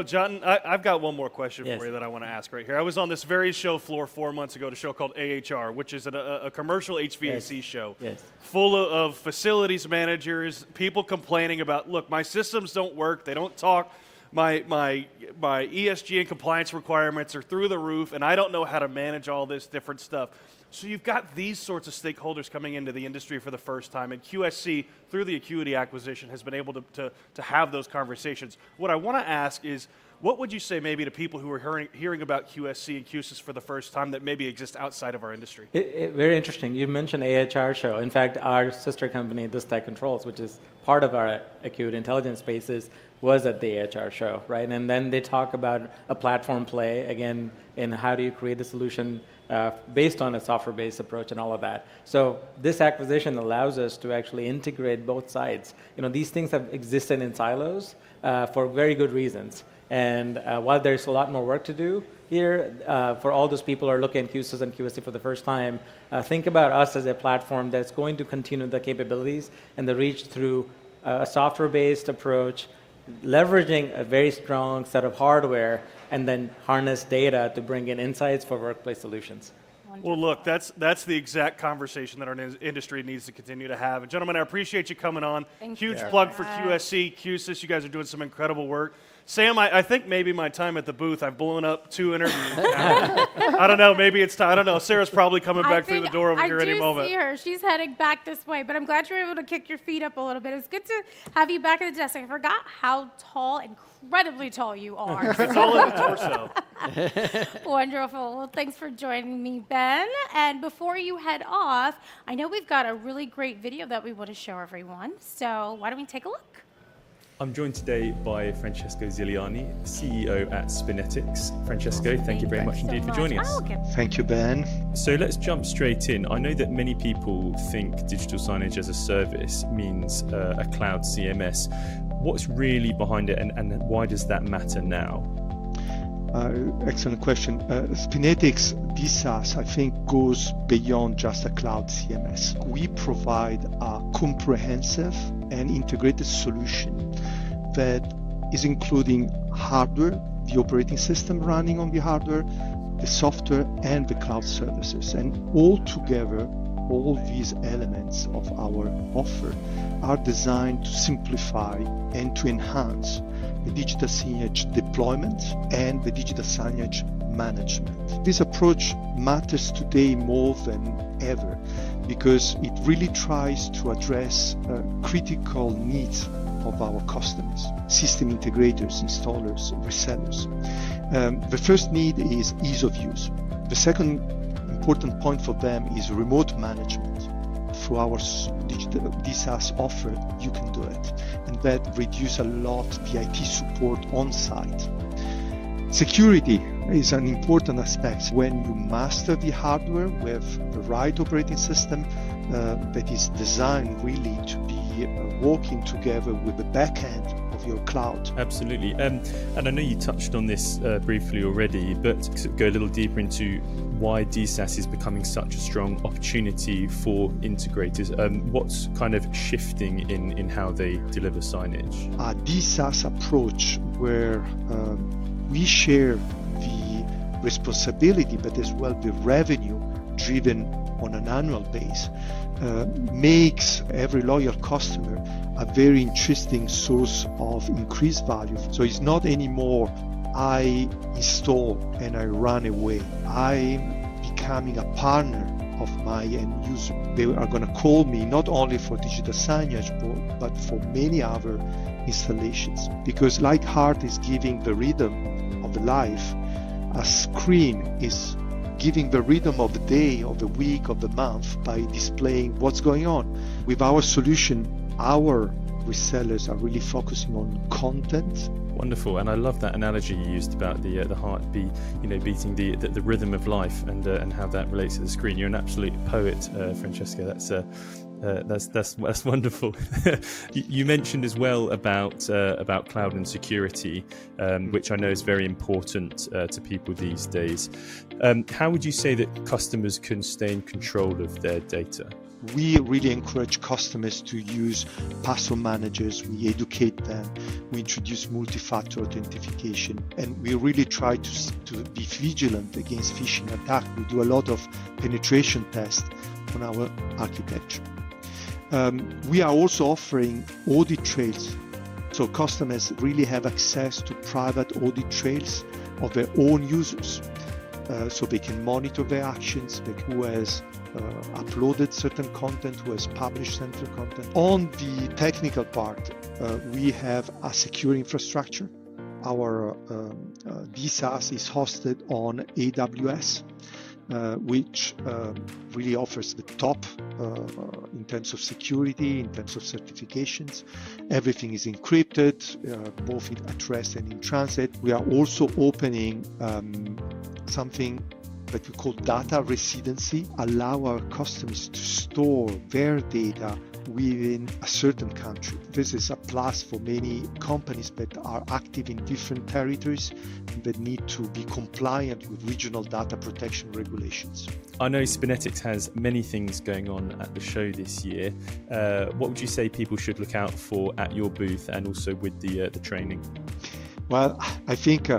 John, I've got one more question Yes. for you that I want to ask right here. I was on this very show floor 4 months ago at a show called AHR, which is a commercial HVAC show, full of facilities managers, people complaining about, look, my systems don't work, they don't talk, my ESG and compliance requirements are through the roof, and I don't know how to manage all this different stuff. So you've got these sorts of stakeholders coming into the industry for the first time, and QSC, through the Acuity acquisition, has been able to have those conversations. What I want to ask is, what would you say maybe to people who are hearing about QSC and QSYS for the first time that maybe exist outside of our industry? Very interesting. You mentioned AHR show. In fact, our sister company, This Tech Controls, which is part of our Acuity Intelligence Spaces, was at the AHR show, right? And then they talk about a platform play, again, in how do you create a solution based on a software-based approach and all of that. So this acquisition allows us to actually integrate both sides. These things have existed in silos for very good reasons. And while there's a lot more work to do here, for all those people who are looking at QSYS and QSC for the first time, think about us as a platform that's going to continue the capabilities and the reach through a software-based approach, leveraging a very strong set of hardware, and then harness data to bring in insights for workplace solutions. Well, look, that's the exact conversation that our industry needs to continue to have. And gentlemen, I appreciate you coming on. Huge plug for QSC, QSYS. You guys are doing some incredible work. Sam, I think maybe my time at the booth, I've blown up 2 interviews now. I don't know. Maybe it's time. I don't know. Sarah's probably coming back through the door over here any moment. I do see her. She's heading back this way, but I'm glad you're able to kick your feet up a little bit. It was good to have you back at the desk. I forgot how tall, incredibly tall you are. It's all in the torso. Wonderful. Well, thanks for joining me, Ben. And before you head off, I know we've got a really great video that we want to show everyone. So why don't we take a look? I'm joined today by Francesco Ziliani, CEO at Spinetics. Francesco, thank you very much indeed for joining us. Thank you, Ben. So let's jump straight in. I know that many people think digital signage as a service means a cloud CMS. What's really behind it, and why does that matter now? Excellent question. Spinetics DSaaS, I think, goes beyond just a cloud CMS. We provide a comprehensive and integrated solution that is including hardware, the operating system running on the hardware, the software, and the cloud services. And all together, all these elements of our offer are designed to simplify and to enhance the digital signage deployment and the digital signage management. This approach matters today more than ever because it really tries to address critical needs of our customers, system integrators, installers, resellers. The first need is ease of use. The second important point for them is remote management. Through our digital DSaaS offer, you can do it, and that reduces a lot the IT support on site. Security is an important aspect. When you master the hardware with the right operating system that is designed really to be working together with the back end of your cloud. Absolutely. And I know you touched on this briefly already, but go a little deeper into why DSaaS is becoming such a strong opportunity for integrators. What's kind of shifting in how they deliver signage? A DSaaS approach where we share the responsibility, but as well the revenue driven on an annual base, makes every loyal customer a very interesting source of increased value. So it's not anymore I install and I run away. I'm becoming a partner of my end user. They are going to call me not only for digital signage, but for many other installations. Because like heart is giving the rhythm of the life, a screen is giving the rhythm of the day, of the week, of the month by displaying what's going on. With our solution, our resellers are really focusing on content. Wonderful, and I love that analogy you used about the heart beating the rhythm of life and how that relates to the screen. You're an absolute poet, Francesco. That's wonderful. You mentioned as well about cloud and security, which I know is very important to people these days. How would you say that customers can stay in control of their data? We really encourage customers to use password managers. We educate them. We introduce multi-factor authentication, and we really try to be vigilant against phishing attack. We do a lot of penetration tests on our architecture. We are also offering audit trails, so customers really have access to private audit trails of their own users, so they can monitor their actions, who has uploaded certain content, who has published certain content. On the technical part, we have a secure infrastructure. Our DSaaS is hosted on AWS, which really offers the top in terms of security, in terms of certifications. Everything is encrypted, both at rest and in transit. We are also opening something that we call data residency, allow our customers to store their data within a certain country. This is a plus for many companies that are active in different territories that need to be compliant with regional data protection regulations. I know Spinetics has many things going on at the show this year. What would you say people should look out for at your booth and also with the training? Well, I think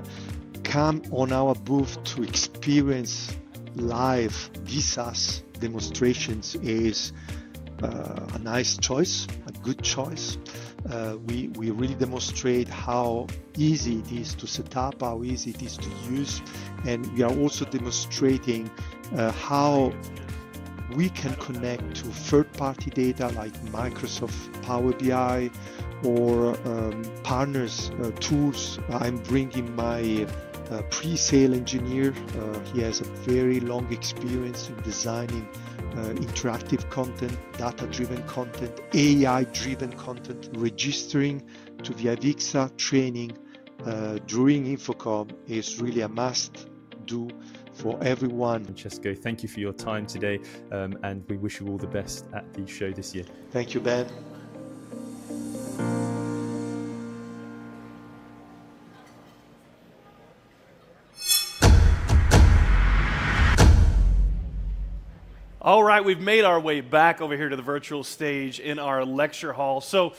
come on our booth to experience live DSaaS demonstrations is a nice choice, a good choice. We really demonstrate how easy it is to set up, how easy it is to use, and we are also demonstrating how we can connect to third-party data like Microsoft Power BI or partners tools. I'm bringing my pre-sale engineer. He has a very long experience in designing interactive content, data-driven content, AI-driven content. Registering to the AVIXA training during InfoComm is really a must-do for everyone. Francesco, thank you for your time today, and we wish you all the best at the show this year. Thank you, Ben. All right, we've made our way back over here to the virtual stage in our lecture hall. So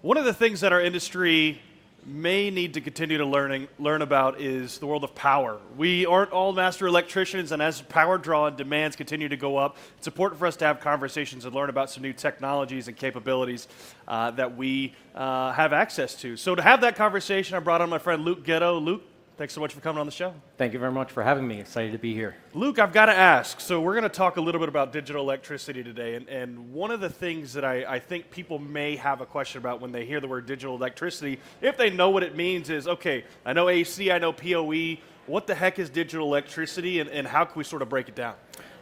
one of the things that our industry may need to continue to learn about is the world of power. We aren't all master electricians, and as power draw and demands continue to go up, it's important for us to have conversations and learn about some new technologies and capabilities that we have access to. So to have that conversation, I brought on my friend Luke Ghetto. Luke, thanks so much for coming on the show. Thank you very much for having me. Excited to be here. Luke, I've got to ask, so we're going to talk a little bit about digital electricity today, and one of the things that I think people may have a question about when they hear the word digital electricity, if they know what it means, is, okay, I know AC, I know PoE, what the heck is digital electricity, and how can we sort of break it down?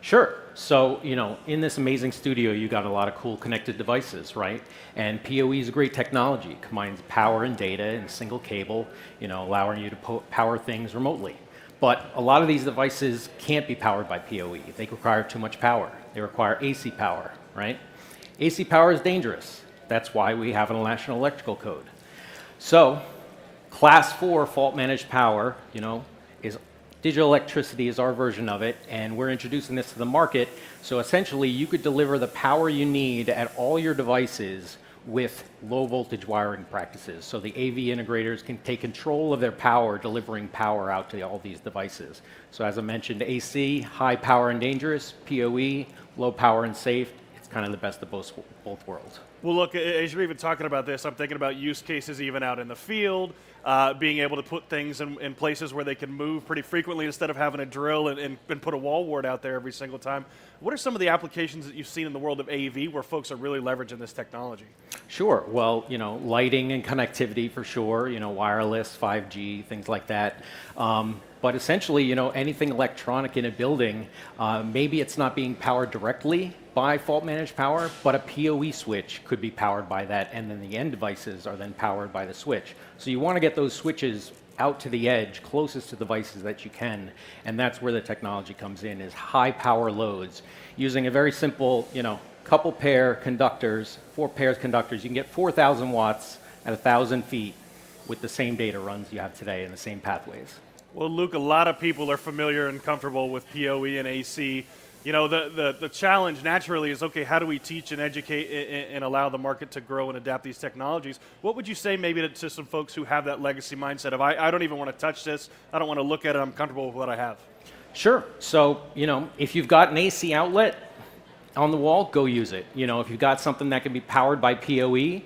Sure. So, in this amazing studio, you got a lot of cool connected devices, right? And PoE is a great technology. It combines power and data in a single cable, allowing you to power things remotely. But a lot of these devices can't be powered by PoE. They require too much power. They require AC power, right? AC power is dangerous. That's why we have a National Electrical Code. So, Class 4 fault managed power, is digital electricity is our version of it, and we're introducing this to the market. So essentially, you could deliver the power you need at all your devices with low voltage wiring practices. So the AV integrators can take control of their power, delivering power out to all these devices. So as I mentioned, AC, high power and dangerous, PoE, low power and safe. It's kind of the best of both worlds. Well, look, as you're even talking about this, I'm thinking about use cases even out in the field, being able to put things in places where they can move pretty frequently instead of having to drill and put a wall wart out there every single time. What are some of the applications that you've seen in the world of AV where folks are really leveraging this technology? Sure. Well, lighting and connectivity for sure, wireless, 5G, things like that. But essentially, anything electronic in a building, maybe it's not being powered directly by fault managed power, but a PoE switch could be powered by that, and then the end devices are then powered by the switch. So you want to get those switches out to the edge, closest to devices that you can, and that's where the technology comes in, is high power loads. Using a very simple, couple pair conductors, 4 pairs conductors, you can get 4,000 watts at 1,000 feet with the same data runs you have today in the same pathways. Well, Luke, a lot of people are familiar and comfortable with PoE and AC. The challenge naturally is, okay, how do we teach and educate and allow the market to grow and adapt these technologies? What would you say maybe to some folks who have that legacy mindset of, I don't even want to touch this, I don't want to look at it, I'm comfortable with what I have? Sure. So, if you've got an AC outlet on the wall, go use it. If you've got something that can be powered by PoE,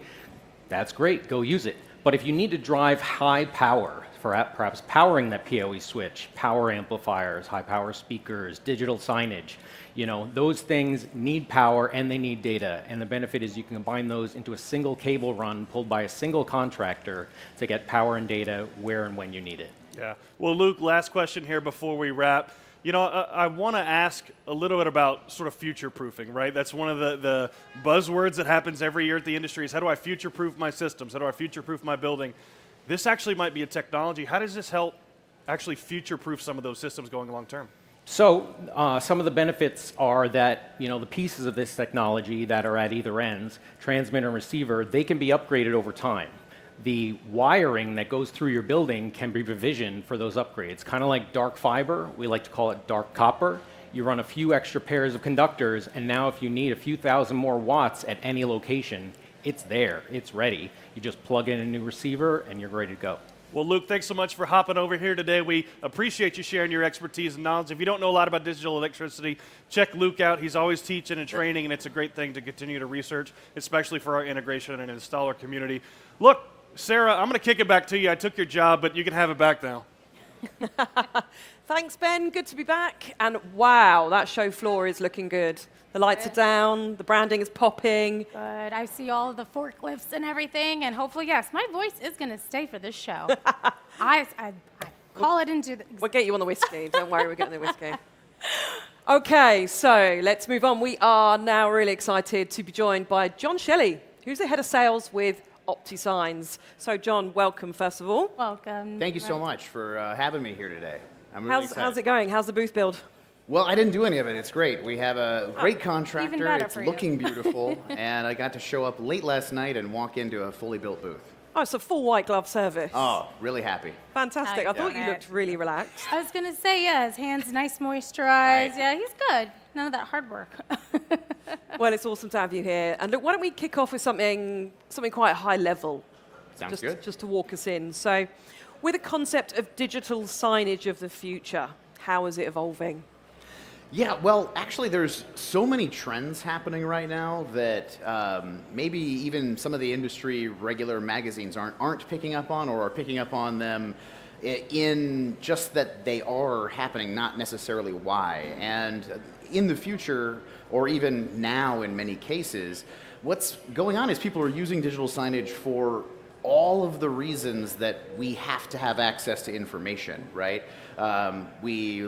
that's great, go use it. But if you need to drive high power, for perhaps powering that PoE switch, power amplifiers, high power speakers, digital signage, those things need power and they need data. And the benefit is you can combine those into a single cable run pulled by a single contractor to get power and data where and when you need it. Yeah. Well, Luke, last question here before we wrap. I want to ask a little bit about sort of future-proofing, right? That's one of the buzzwords that happens every year at the industry is, how do I future-proof my systems? How do I future-proof my building? This actually might be a technology. How does this help actually future-proof some of those systems going long-term? So some of the benefits are that, the pieces of this technology that are at either ends, transmitter and receiver, they can be upgraded over time. The wiring that goes through your building can be revisioned for those upgrades. Kind of like dark fiber, we like to call it dark copper. You run a few extra pairs of conductors, and now if you need a few thousand more watts at any location, it's there, it's ready. You just plug in a new receiver and you're ready to go. Well, Luke, thanks so much for hopping over here today. We appreciate you sharing your expertise and knowledge. If you don't know a lot about digital electricity, check Luke out. He's always teaching and training, and it's a great thing to continue to research, especially for our integration and installer community. Look, Sarah, I'm going to kick it back to you. I took your job, but you can have it back now. Thanks, Ben. Good to be back. And wow, that show floor is looking good. The lights are down, the branding is popping. Good. I see all of the forklifts and everything, and hopefully, yes, my voice is going to stay for this show. I call it into the... We'll get you on the whiskey. Don't worry, we're getting the whiskey. Okay, so let's move on. We are now really excited to be joined by John Shelley, who's the head of sales with OptiSigns. So, John, welcome, first of all. Welcome. Thank you so much for having me here today. I'm really excited. How's it going? How's the booth build? Well, I didn't do any of it. It's great. We have a great contractor. It's looking beautiful. And I got to show up late last night and walk into a fully built booth. Oh, it's a full white glove service. Oh, really happy. Fantastic. I thought you looked really relaxed. I was going to say, yeah, his hands nice moisturized. Right. Yeah, he's good. None of that hard work. Well, it's awesome to have you here. And look, why don't we kick off with something quite high level? Sounds good. Just to walk us in. So, with the concept of digital signage of the future, how is it evolving? Yeah, well, actually, there's so many trends happening right now that maybe even some of the industry regular magazines aren't picking up on, or are picking up on them in just that they are happening, not necessarily why. And in the future, or even now in many cases, what's going on is people are using digital signage for all of the reasons that we have to have access to information, right? We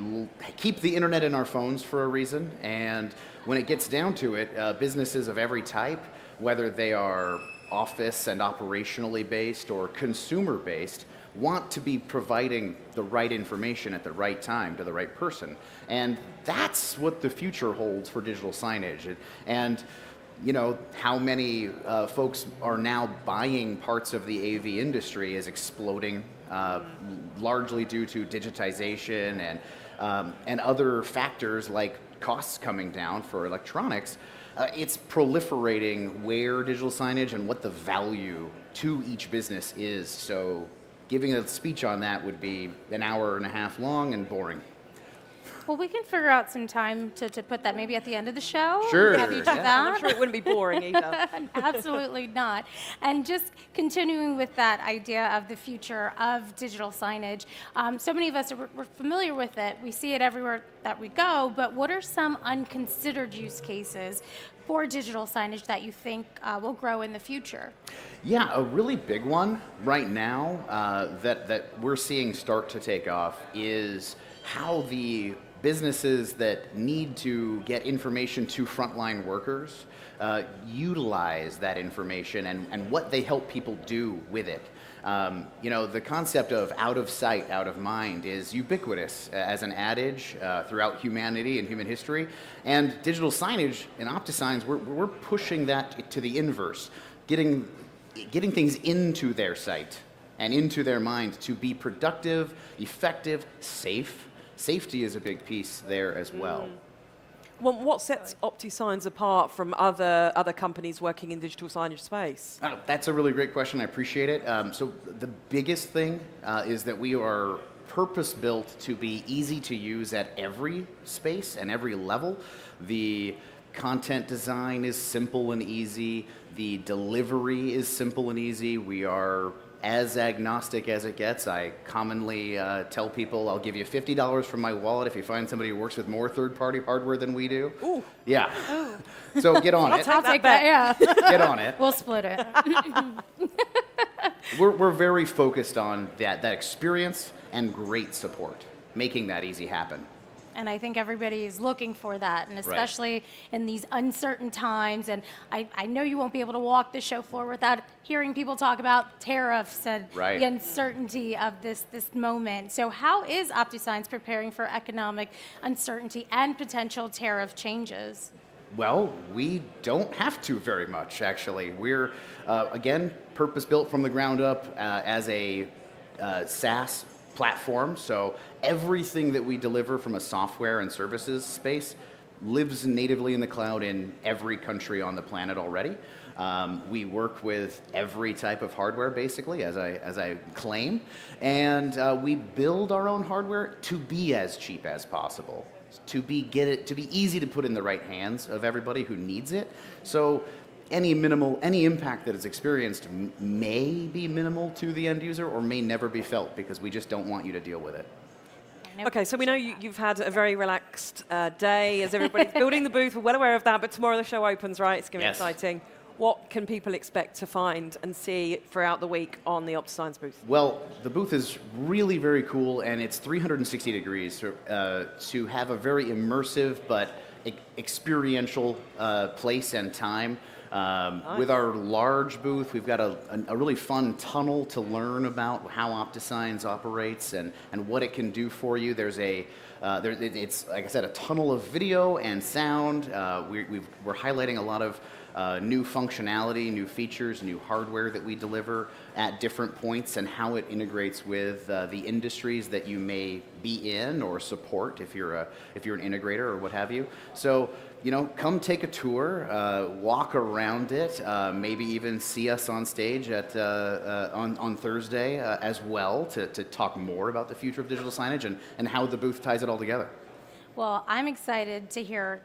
keep the internet in our phones for a reason, and when it gets down to it, businesses of every type, whether they are office and operationally based or consumer based, want to be providing the right information at the right time to the right person. And that's what the future holds for digital signage. And you know, how many folks are now buying parts of the AV industry is exploding, largely due to digitization and other factors like costs coming down for electronics. It's proliferating where digital signage and what the value to each business is. So giving a speech on that would be an hour and a half long and boring. Well, we can figure out some time to put that maybe at the end of the show. Sure. Have you do that? I'm sure it wouldn't be boring either. Absolutely not. And just continuing with that idea of the future of digital signage, so many of us we're familiar with it. We see it everywhere that we go, but what are some unconsidered use cases for digital signage that you think will grow in the future? Yeah, a really big one right now that we're seeing start to take off is how the businesses that need to get information to frontline workers utilize that information and what they help people do with it. You know, the concept of out of sight, out of mind is ubiquitous as an adage throughout humanity and human history. And digital signage and OptiSigns, we're pushing that to the inverse, getting things into their sight and into their mind to be productive, effective, safe. Safety is a big piece there as well. Well, what sets OptiSigns apart from other companies working in digital signage space? That's a really great question. I appreciate it. So the biggest thing is that we are purpose-built to be easy to use at every space and every level. The content design is simple and easy. The delivery is simple and easy. We are as agnostic as it gets. I commonly tell people I'll give you $50 from my wallet if you find somebody who works with more third-party hardware than we do. Ooh. Yeah. Ooh. So get on it. I'll take that, yeah. Get on it. We'll split it. We're very focused on that experience and great support, making that easy happen. And I think everybody is looking for that, and especially in these uncertain times. And I know you won't be able to walk the show floor without hearing people talk about tariffs and the uncertainty of this moment. So how is OptiSigns preparing for economic uncertainty and potential tariff changes? Well, we don't have to very much, actually. We're, again, purpose-built from the ground up as a SaaS platform. So everything that we deliver from a software and services space lives natively in the cloud in every country on the planet already. We work with every type of hardware, basically, as I claim, and we build our own hardware to be as cheap as possible, to be easy to put in the right hands of everybody who needs it. So any impact that is experienced may be minimal to the end user or may never be felt, because we just don't want you to deal with it. Okay, so we know you've had a very relaxed day as everybody's building the booth. We're well aware of that, but tomorrow the show opens, right? It's going to be exciting. What can people expect to find and see throughout the week on the OptiScience booth? Well, the booth is really very cool, and it's 360 degrees to have a very immersive but experiential place and time. With our large booth, we've got a really fun tunnel to learn about how OptiScience operates and what it can do for you. There's it's, like I said, a tunnel of video and sound. We're highlighting a lot of new functionality, new features, new hardware that we deliver at different points, and how it integrates with the industries that you may be in or support if you're an integrator or what have you. So, come take a tour, walk around it, maybe even see us on stage on Thursday as well to talk more about the future of digital signage and how the booth ties it all together. Well, I'm excited to hear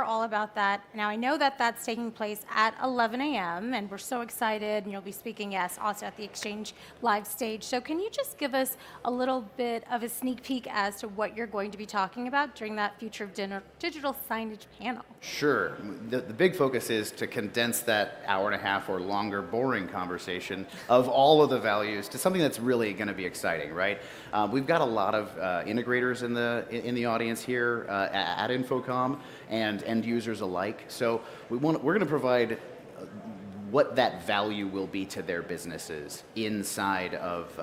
all about that. Now, I know that that's taking place at 11 a.m., and we're so excited, and you'll be speaking, also at the Exchange Live stage. So can you just give us a little bit of a sneak peek as to what you're going to be talking about during that Future of Digital Signage panel? Sure. The big focus is to condense that hour and a half or longer boring conversation of all of the values to something that's really going to be exciting, right? We've got a lot of integrators in the audience here at InfoComm and end users alike. So we're going to provide what that value will be to their businesses inside of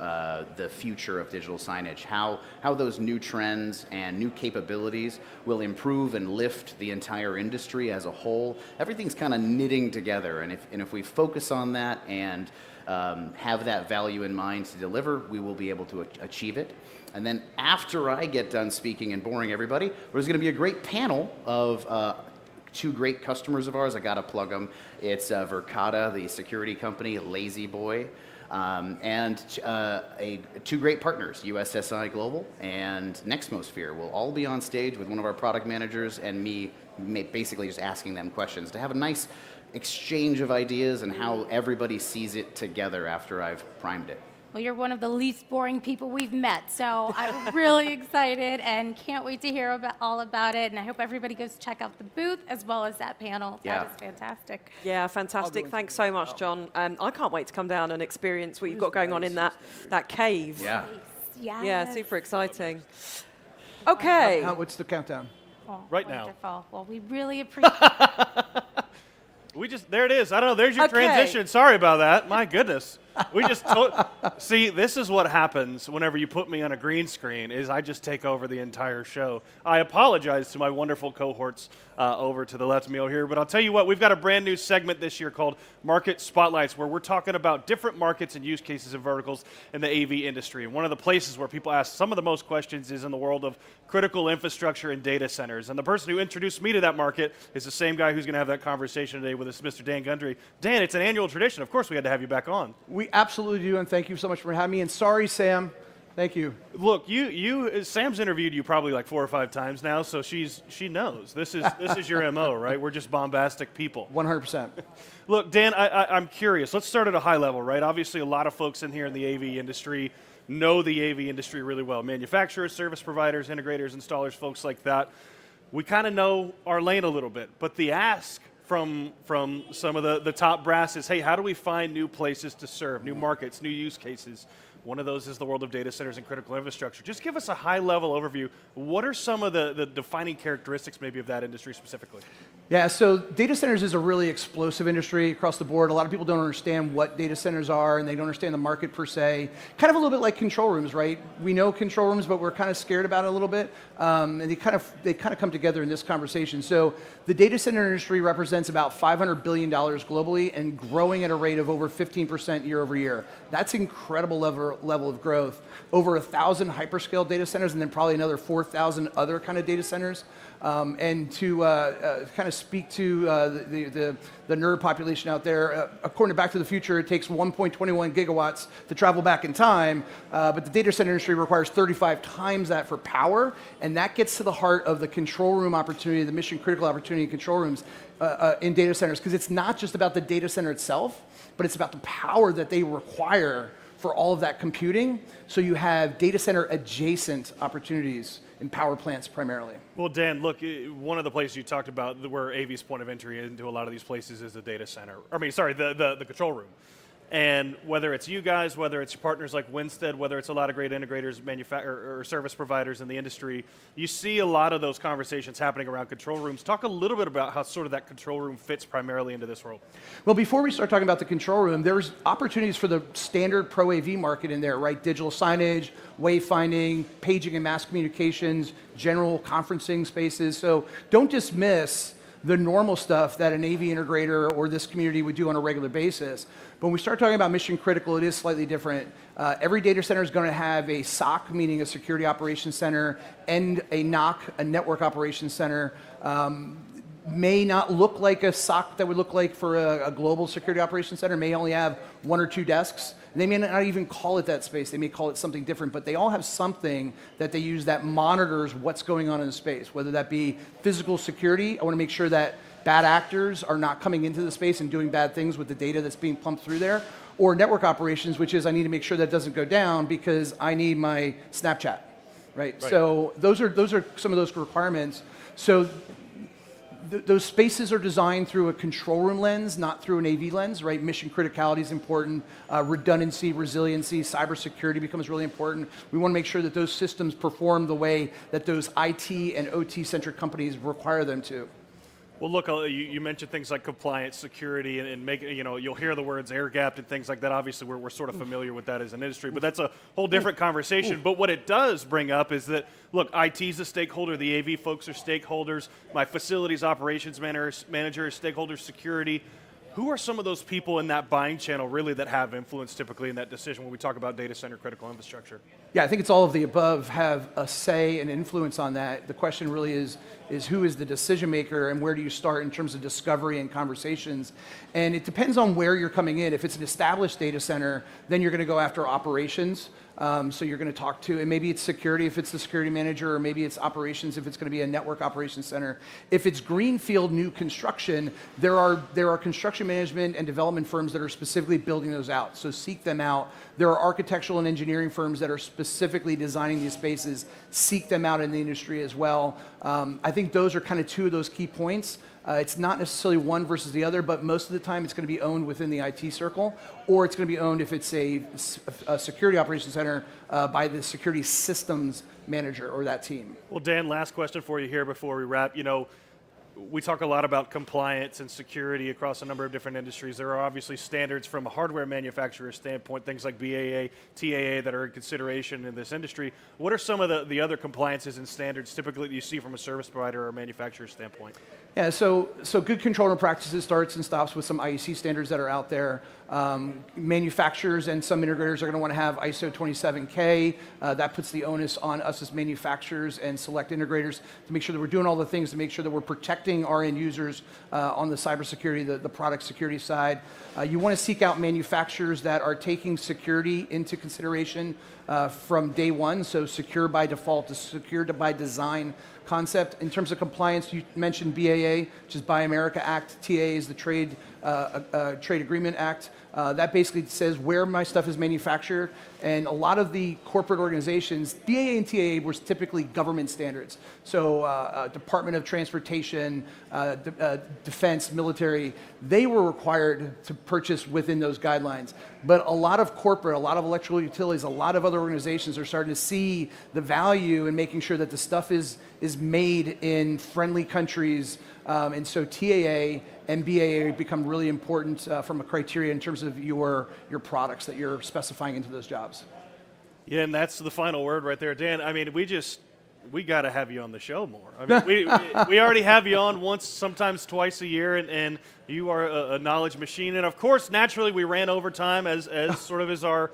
the future of digital signage, how those new trends and new capabilities will improve and lift the entire industry as a whole. Everything's kind of knitting together, and if we focus on that and have that value in mind to deliver, we will be able to achieve it. And then after I get done speaking and boring everybody, there's going to be a great panel of two great customers of ours. I got to plug them. It's Verkada, the security company, Lazy Boy, and two great partners, USSI Global and Nexmosphere, will all be on stage with one of our product managers and me, basically just asking them questions to have a nice exchange of ideas and how everybody sees it together after I've primed it. Well, you're one of the least boring people we've met, so I'm really excited and can't wait to hear all about it. And I hope everybody goes check out the booth as well as that panel. Yeah. That is fantastic. Yeah, fantastic. Thanks so much, John. I can't wait to come down and experience what you've got going on in that cave. Yeah. Yes. Yeah, super exciting. Okay. What's the countdown? Oh, Right now. wonderful. Well, we really appreciate there it is. I don't know. There's your transition. Sorry about that. My goodness. We just see, this is what happens whenever you put me on a green screen, is I just take over the entire show. I apologize to my wonderful cohorts over to the left of me over here, but I'll tell you what, we've got a brand new segment this year called Market Spotlights, where we're talking about different markets and use cases and verticals in the AV industry. And one of the places where people ask some of the most questions is in the world of critical infrastructure and data centers. And the person who introduced me to that market is the same guy who's going to have that conversation today with us, Mr. Dan Gundry. Dan, it's an annual tradition. Of course we had to have you back on. We absolutely do, and thank you so much for having me. And sorry, Sam. Thank you. Look, Sam's interviewed you probably like 4 or 5 times now, so she knows. This is your MO, right? We're just bombastic people. 100%. Look, Dan, I'm curious. Let's start at a high level, right? Obviously, a lot of folks in here in the AV industry know the AV industry really well. Manufacturers, service providers, integrators, installers, folks like that. We kind of know our lane a little bit, but the ask from some of the top brass is, hey, how do we find new places to serve, new markets, new use cases? One of those is the world of data centers and critical infrastructure. Just give us a high-level overview. What are some of the defining characteristics maybe of that industry specifically? Yeah, so data centers is a really explosive industry across the board. A lot of people don't understand what data centers are, and they don't understand the market per se. Kind of a little bit like control rooms, right? We know control rooms, but we're kind of scared about it a little bit. And they kind of come together in this conversation. So the data center industry represents about $500 billion globally and growing at a rate of over 15% year over year. That's incredible level level of growth. Over 1,000 hyperscale data centers, and then probably another 4,000 other kind of data centers. And to kind of speak to the nerd population out there, according to Back to the Future, it takes 1.21 gigawatts to travel back in time, but the data center industry requires 35 times that for power, and that gets to the heart of the control room opportunity, the mission critical opportunity in control rooms in data centers, because it's not just about the data center itself, but it's about the power that they require for all of that computing. So you have data center adjacent opportunities in power plants primarily. Well, Dan, look, one of the places you talked about where AV's point of entry into a lot of these places is the data center. I mean, sorry, the control room. And whether it's you guys, whether it's partners like Winstead, whether it's a lot of great integrators, or service providers in the industry, you see a lot of those conversations happening around control rooms. Talk a little bit about how sort of that control room fits primarily into this world. Well, before we start talking about the control room, there's opportunities for the standard Pro AV market in there, right? Digital signage, wayfinding, paging and mass communications, general conferencing spaces. So don't dismiss the normal stuff that an AV integrator or this community would do on a regular basis. But when we start talking about mission critical, it is slightly different. Every data center is going to have a SOC, meaning a security operations center, and a NOC, a network operations center. May not look like a SOC that would look like for a global security operations center, may only have 1 or 2 desks. And they may not even call it that space, they may call it something different, but they all have something that they use that monitors what's going on in the space, whether that be physical security. I want to make sure that bad actors are not coming into the space and doing bad things with the data that's being pumped through there, or network operations, which is I need to make sure that doesn't go down because I need my Snapchat, right? So those are some of those requirements. So those spaces are designed through a control room lens, not through an AV lens, right? Mission criticality is important. Redundancy, resiliency, cybersecurity becomes really important. We want to make sure that those systems perform the way that those IT and OT-centric companies require them to. Well, look, you mentioned things like compliance, security, and making, you'll hear the words air-gapped and things like that. Obviously, we're sort of familiar with that as an industry, but that's a whole different conversation. But what it does bring up is that, look, IT's a stakeholder, the AV folks are stakeholders, my facilities operations manager is stakeholder, security. Who are some of those people in that buying channel really that have influence typically in that decision when we talk about data center critical infrastructure? Yeah, I think it's all of the above have a say and influence on that. The question really is who is the decision maker and where do you start in terms of discovery and conversations? And it depends on where you're coming in. If it's an established data center, then you're going to go after operations. So you're going to talk to, and maybe it's security if it's the security manager, or maybe it's operations if it's going to be a network operations center. If it's greenfield new construction, there are construction management and development firms that are specifically building those out. So seek them out. There are architectural and engineering firms that are specifically designing these spaces. Seek them out in the industry as well. I think those are kind of two of those key points. It's not necessarily one versus the other, but most of the time it's going to be owned within the IT circle, or it's going to be owned if it's a security operations center by the security systems manager or that team. Well, Dan, last question for you here before we wrap. We talk a lot about compliance and security across a number of different industries. There are obviously standards from a hardware manufacturer standpoint, things like BAA, TAA that are in consideration in this industry. What are some of the other compliances and standards typically that you see from a service provider or a manufacturer standpoint? Yeah, so good control room practices starts and stops with some IEC standards that are out there. Manufacturers and some integrators are going to want to have ISO 27K. That puts the onus on us as manufacturers and select integrators to make sure that we're doing all the things to make sure that we're protecting our end users on the cybersecurity, the product security side. You want to seek out manufacturers that are taking security into consideration from day one, so secure by default to secure by design concept. In terms of compliance, you mentioned BAA, which is Buy America Act. TA is the Trade Agreement Act. That basically says where my stuff is manufactured, and a lot of the corporate organizations, BAA and TAA were typically government standards. So Department of Transportation, Defense, military, they were required to purchase within those guidelines. But a lot of corporate, a lot of electrical utilities, a lot of other organizations are starting to see the value in making sure that the stuff is made in friendly countries. And so TAA and BAA become really important from a criteria in terms of your products that you're specifying into those jobs. Yeah, and that's the final word right there. Dan, I mean, we got to have you on the show more. I mean, we already have you on once, sometimes twice a year, and you are a knowledge machine. And of course, naturally, we ran over time as sort of is our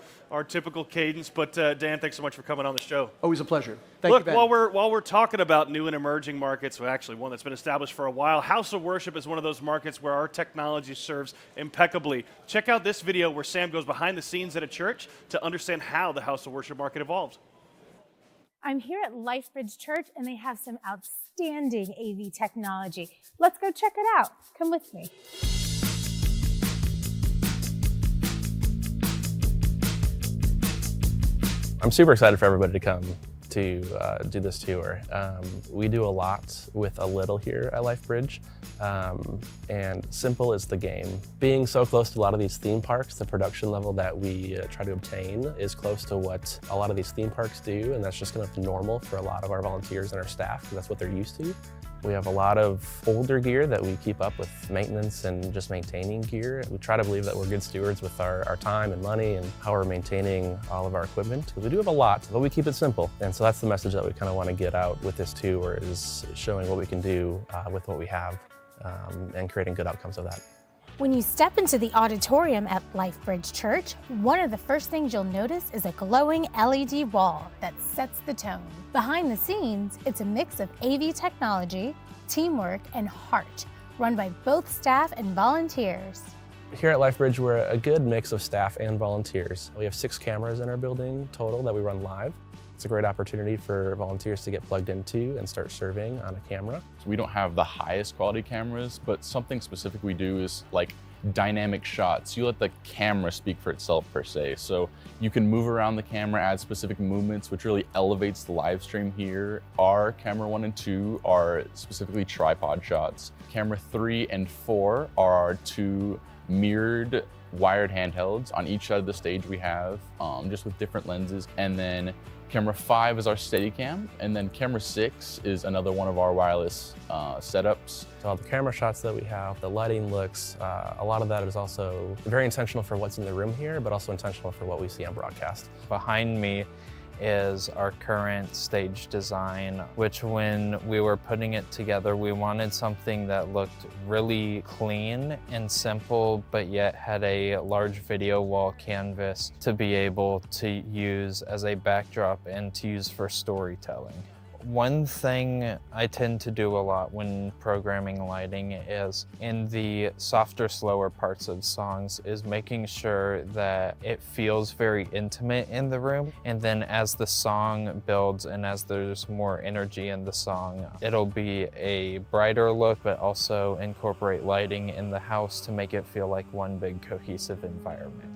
typical cadence. But Dan, thanks so much for coming on the show. Always a pleasure. Thank you, Ben. while we're talking about new and emerging markets, well, actually one that's been established for a while, House of Worship is one of those markets where our technology serves impeccably. Check out this video where Sam goes behind the scenes at a church to understand how the House of Worship market evolved. I'm here at LifeBridge Church, and they have some outstanding AV technology. Let's go check it out. Come with me. I'm super excited for everybody to come to do this tour. We do a lot with a little here at LifeBridge, and simple is the game. Being so close to a lot of these theme parks, the production level that we try to obtain is close to what a lot of these theme parks do, and that's just kind of normal for a lot of our volunteers and our staff, because that's what they're used to. We have a lot of older gear that we keep up with maintenance and just maintaining gear. We try to believe that we're good stewards with our time and money and how we're maintaining all of our equipment. We do have a lot, but we keep it simple. And so that's the message that we kind of want to get out with this tour, is showing what we can do with what we have and creating good outcomes of that. When you step into the auditorium at LifeBridge Church, one of the first things you'll notice is a glowing LED wall that sets the tone. Behind the scenes, it's a mix of AV technology, teamwork, and heart, run by both staff and volunteers. Here at LifeBridge, we're a good mix of staff and volunteers. We have 6 cameras in our building total that we run live. It's a great opportunity for volunteers to get plugged into and start serving on a camera. So we don't have the highest quality cameras, but something specific we do is like dynamic shots. You let the camera speak for itself per se. So you can move around the camera, add specific movements, which really elevates the live stream here. Our camera 1 and 2 are specifically tripod shots. Camera 3 and 4 are our 2 mirrored wired handhelds on each side of the stage we have, just with different lenses. And then camera 5 is our Steadicam, and then camera 6 is another one of our wireless setups. So all the camera shots that we have, the lighting looks, a lot of that is also very intentional for what's in the room here, but also intentional for what we see on broadcast. Behind me is our current stage design, which when we were putting it together, we wanted something that looked really clean and simple, but yet had a large video wall canvas to be able to use as a backdrop and to use for storytelling. One thing I tend to do a lot when programming lighting is in the softer, slower parts of songs is making sure that it feels very intimate in the room. And then as the song builds and as there's more energy in the song, it'll be a brighter look, but also incorporate lighting in the house to make it feel like one big cohesive environment.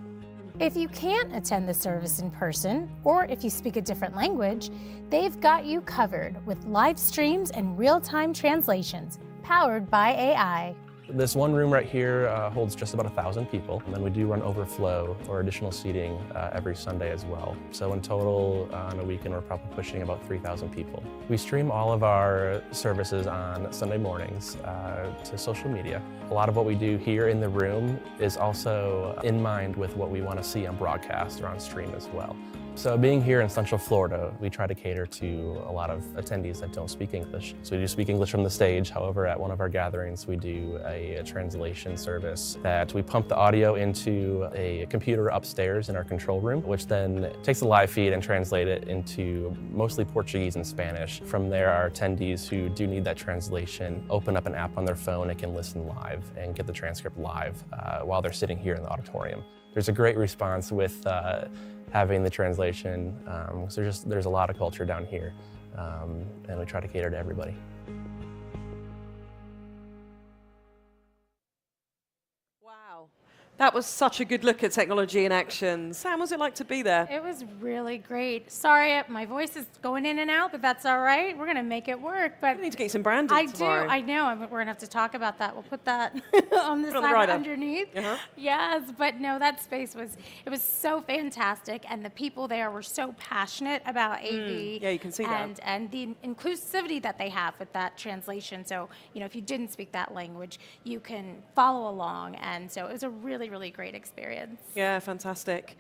If you can't attend the service in person, or if you speak a different language, they've got you covered with live streams and real-time translations powered by AI. This one room right here holds just about 1,000 people, and then we do run overflow or additional seating every Sunday as well. So in total, on a weekend, we're probably pushing about 3,000 people. We stream all of our services on Sunday mornings to social media. A lot of what we do here in the room is also in mind with what we want to see on broadcast or on stream as well. So being here in Central Florida, we try to cater to a lot of attendees that don't speak English. So we do speak English from the stage. However, at one of our gatherings, we do a translation service that we pump the audio into a computer upstairs in our control room, which then takes the live feed and translate it into mostly Portuguese and Spanish. From there, our attendees who do need that translation open up an app on their phone and can listen live and get the transcript live while they're sitting here in the auditorium. There's a great response with having the translation. So there's a lot of culture down here, and we try to cater to everybody. Wow, that was such a good look at technology in action. Sam, what was it like to be there? It was really great. Sorry, my voice is going in and out, but that's all right. We're going to make it work. But you need to get some branding tomorrow. I know. We're going to have to talk about that. We'll put that on the Put on the side write-up. underneath. Yes, but no, that space was so fantastic, and the people there were so passionate about AV. Yeah, you can see that. And the inclusivity that they have with that translation. So, if you didn't speak that language, you can follow along. And so it was a really really, really great experience. Yeah, fantastic.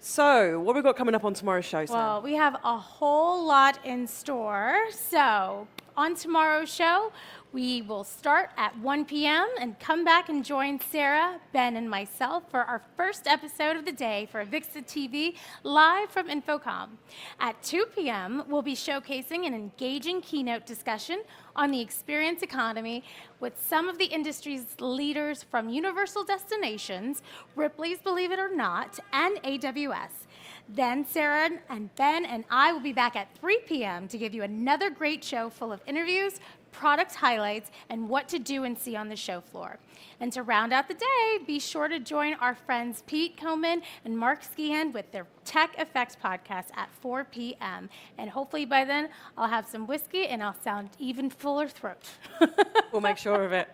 So, what have we got coming up on tomorrow's show, Sam? Well, we have a whole lot in store. So, on tomorrow's show, we will start at 1 p.m. and come back and join Sarah, Ben, and myself for our first episode of the day for AVIXA TV, live from InfoComm. At 2 p.m., we'll be showcasing an engaging keynote discussion on the experience economy with some of the industry's leaders from Universal Destinations, Ripley's Believe It or Not, and AWS. Then Sarah and Ben and I will be back at 3 p.m. to give you another great show full of interviews, product highlights, and what to do and see on the show floor. And to round out the day, be sure to join our friends Pete Coman and Mark Skehan with their Tech Effects podcast at 4 p.m. And hopefully by then, I'll have some whiskey and I'll sound even fuller throat. We'll make sure of it.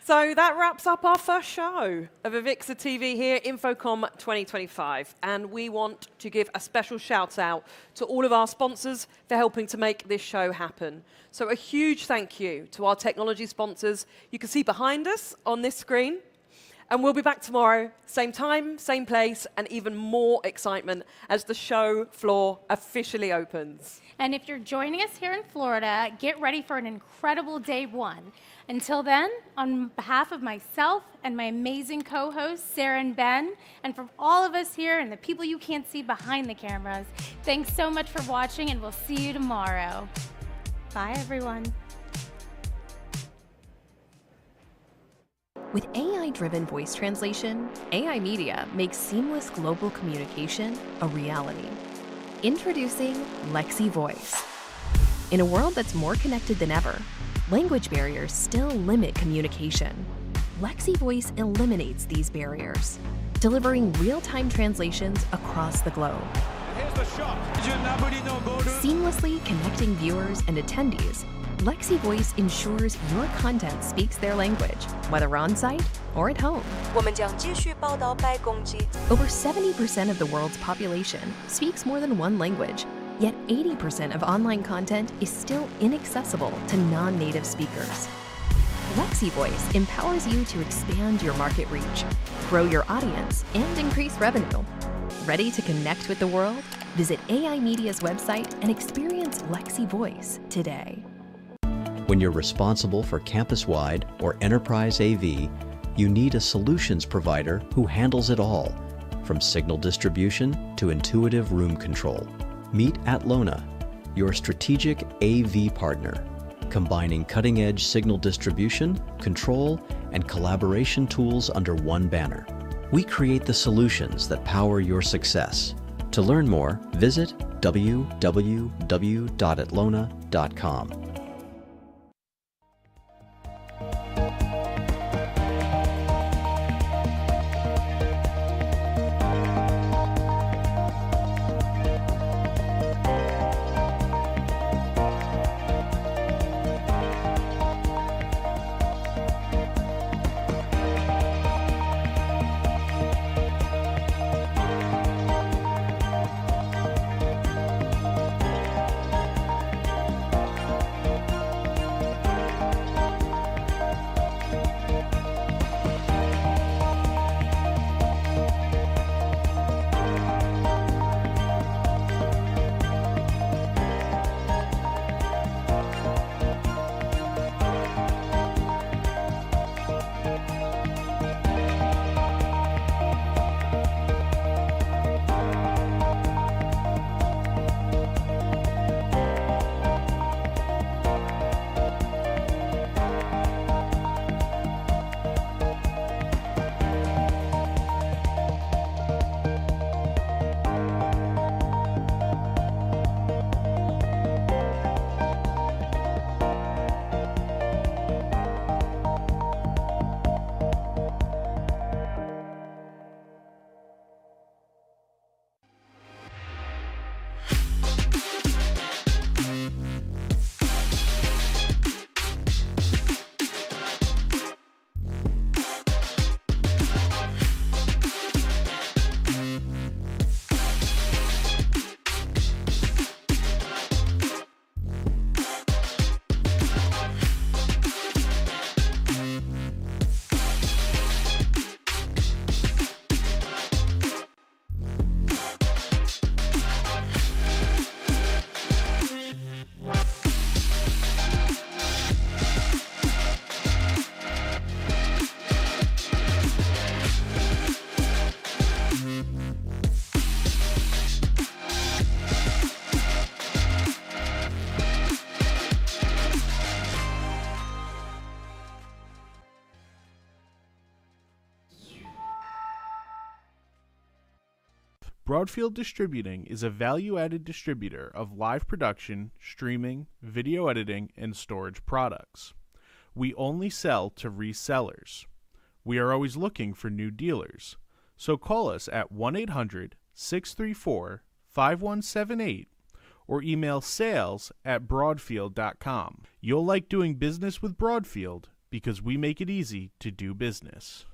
So that wraps up our first show of AVIXA TV here, InfoComm 2025. And we want to give a special shout out to all of our sponsors for helping to make this show happen. So a huge thank you to our technology sponsors. You can see behind us on this screen. And we'll be back tomorrow, same time, same place, and even more excitement as the show floor officially opens. And if you're joining us here in Florida, get ready for an incredible day one. Until then, on behalf of myself and my amazing co-hosts, Sarah and Ben, and from all of us here and the people you can't see behind the cameras, thanks so much for watching, and we'll see you tomorrow. Bye, everyone. With AI-driven voice translation, AI Media makes seamless global communication a reality. Introducing Lexi Voice. In a world that's more connected than ever, language barriers still limit communication. Lexi Voice eliminates these barriers, delivering real-time translations across the globe. Here's the shot. Seamlessly connecting viewers and attendees, Lexi Voice ensures your content speaks their language, whether on-site or at home. 我们将继续报道白宫及 Over 70% of the world's population speaks more than one language, yet 80% of online content is still inaccessible to non-native speakers. Lexi Voice empowers you to expand your market reach, grow your audience, and increase revenue. Ready to connect with the world? Visit AI Media's website and experience Lexi Voice today. When you're responsible for campus-wide or enterprise AV, you need a solutions provider who handles it all, from signal distribution to intuitive room control. Meet Atlona, your strategic AV partner, combining cutting-edge signal distribution, control, and collaboration tools under one banner. We create the solutions that power your success. To learn more, visit www.atlona.com. Broadfield Distributing is a value-added distributor of live production, streaming, video editing, and storage products. We only sell to resellers. We are always looking for new dealers, so call us at 1-800-634-5178 or email sales@broadfield.com. You'll like doing business with Broadfield because we make it easy to do business.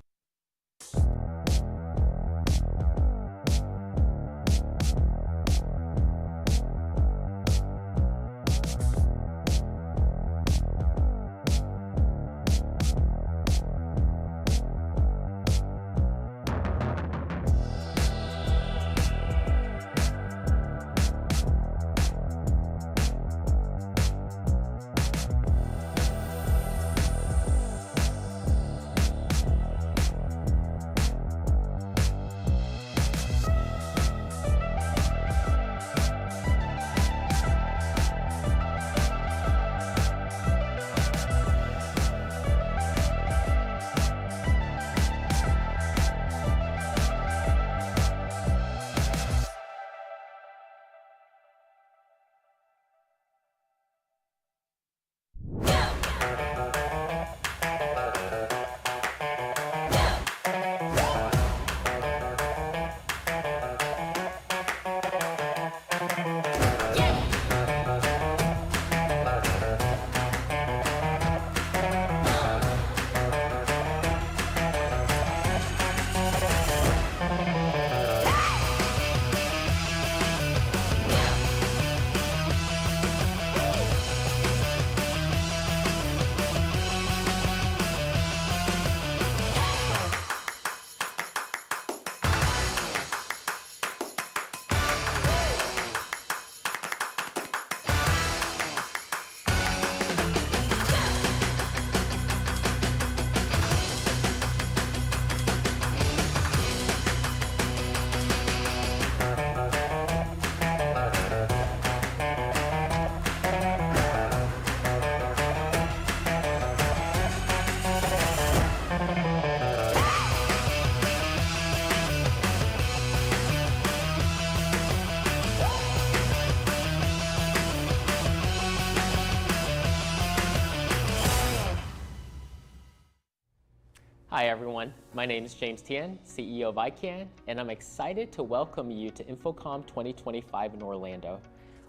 Hi everyone, my name is James Tian, CEO of ICANN, and I'm excited to welcome you to InfoComm 2025 in Orlando.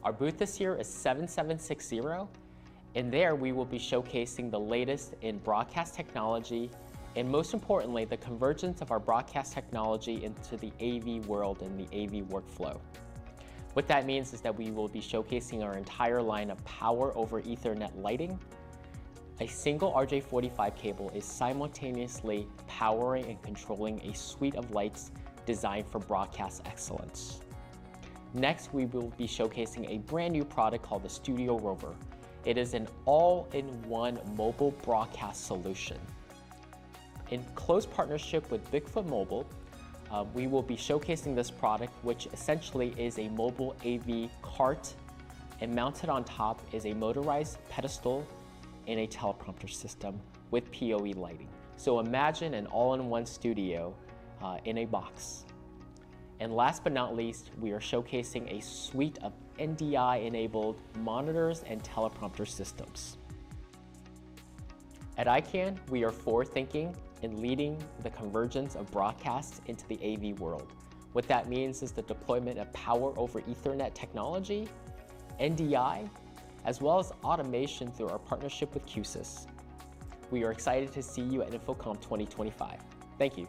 Our booth this year is 7760, and there we will be showcasing the latest in broadcast technology, and most importantly, the convergence of our broadcast technology into the AV world and the AV workflow. What that means is that we will be showcasing our entire line of power over Ethernet lighting. A single RJ45 cable is simultaneously powering and controlling a suite of lights designed for broadcast excellence. Next, we will be showcasing a brand new product called the Studio Rover. It is an all-in-one mobile broadcast solution. In close partnership with Bigfoot Mobile, we will be showcasing this product, which essentially is a mobile AV cart, and mounted on top is a motorized pedestal and a teleprompter system with PoE lighting. So imagine an all-in-one studio in a box. And last but not least, we are showcasing a suite of NDI-enabled monitors and teleprompter systems. At ICANN, we are forward-thinking and leading the convergence of broadcasts into the AV world. What that means is the deployment of power over Ethernet technology, NDI, as well as automation through our partnership with QSys. We are excited to see you at InfoComm 2025. Thank you.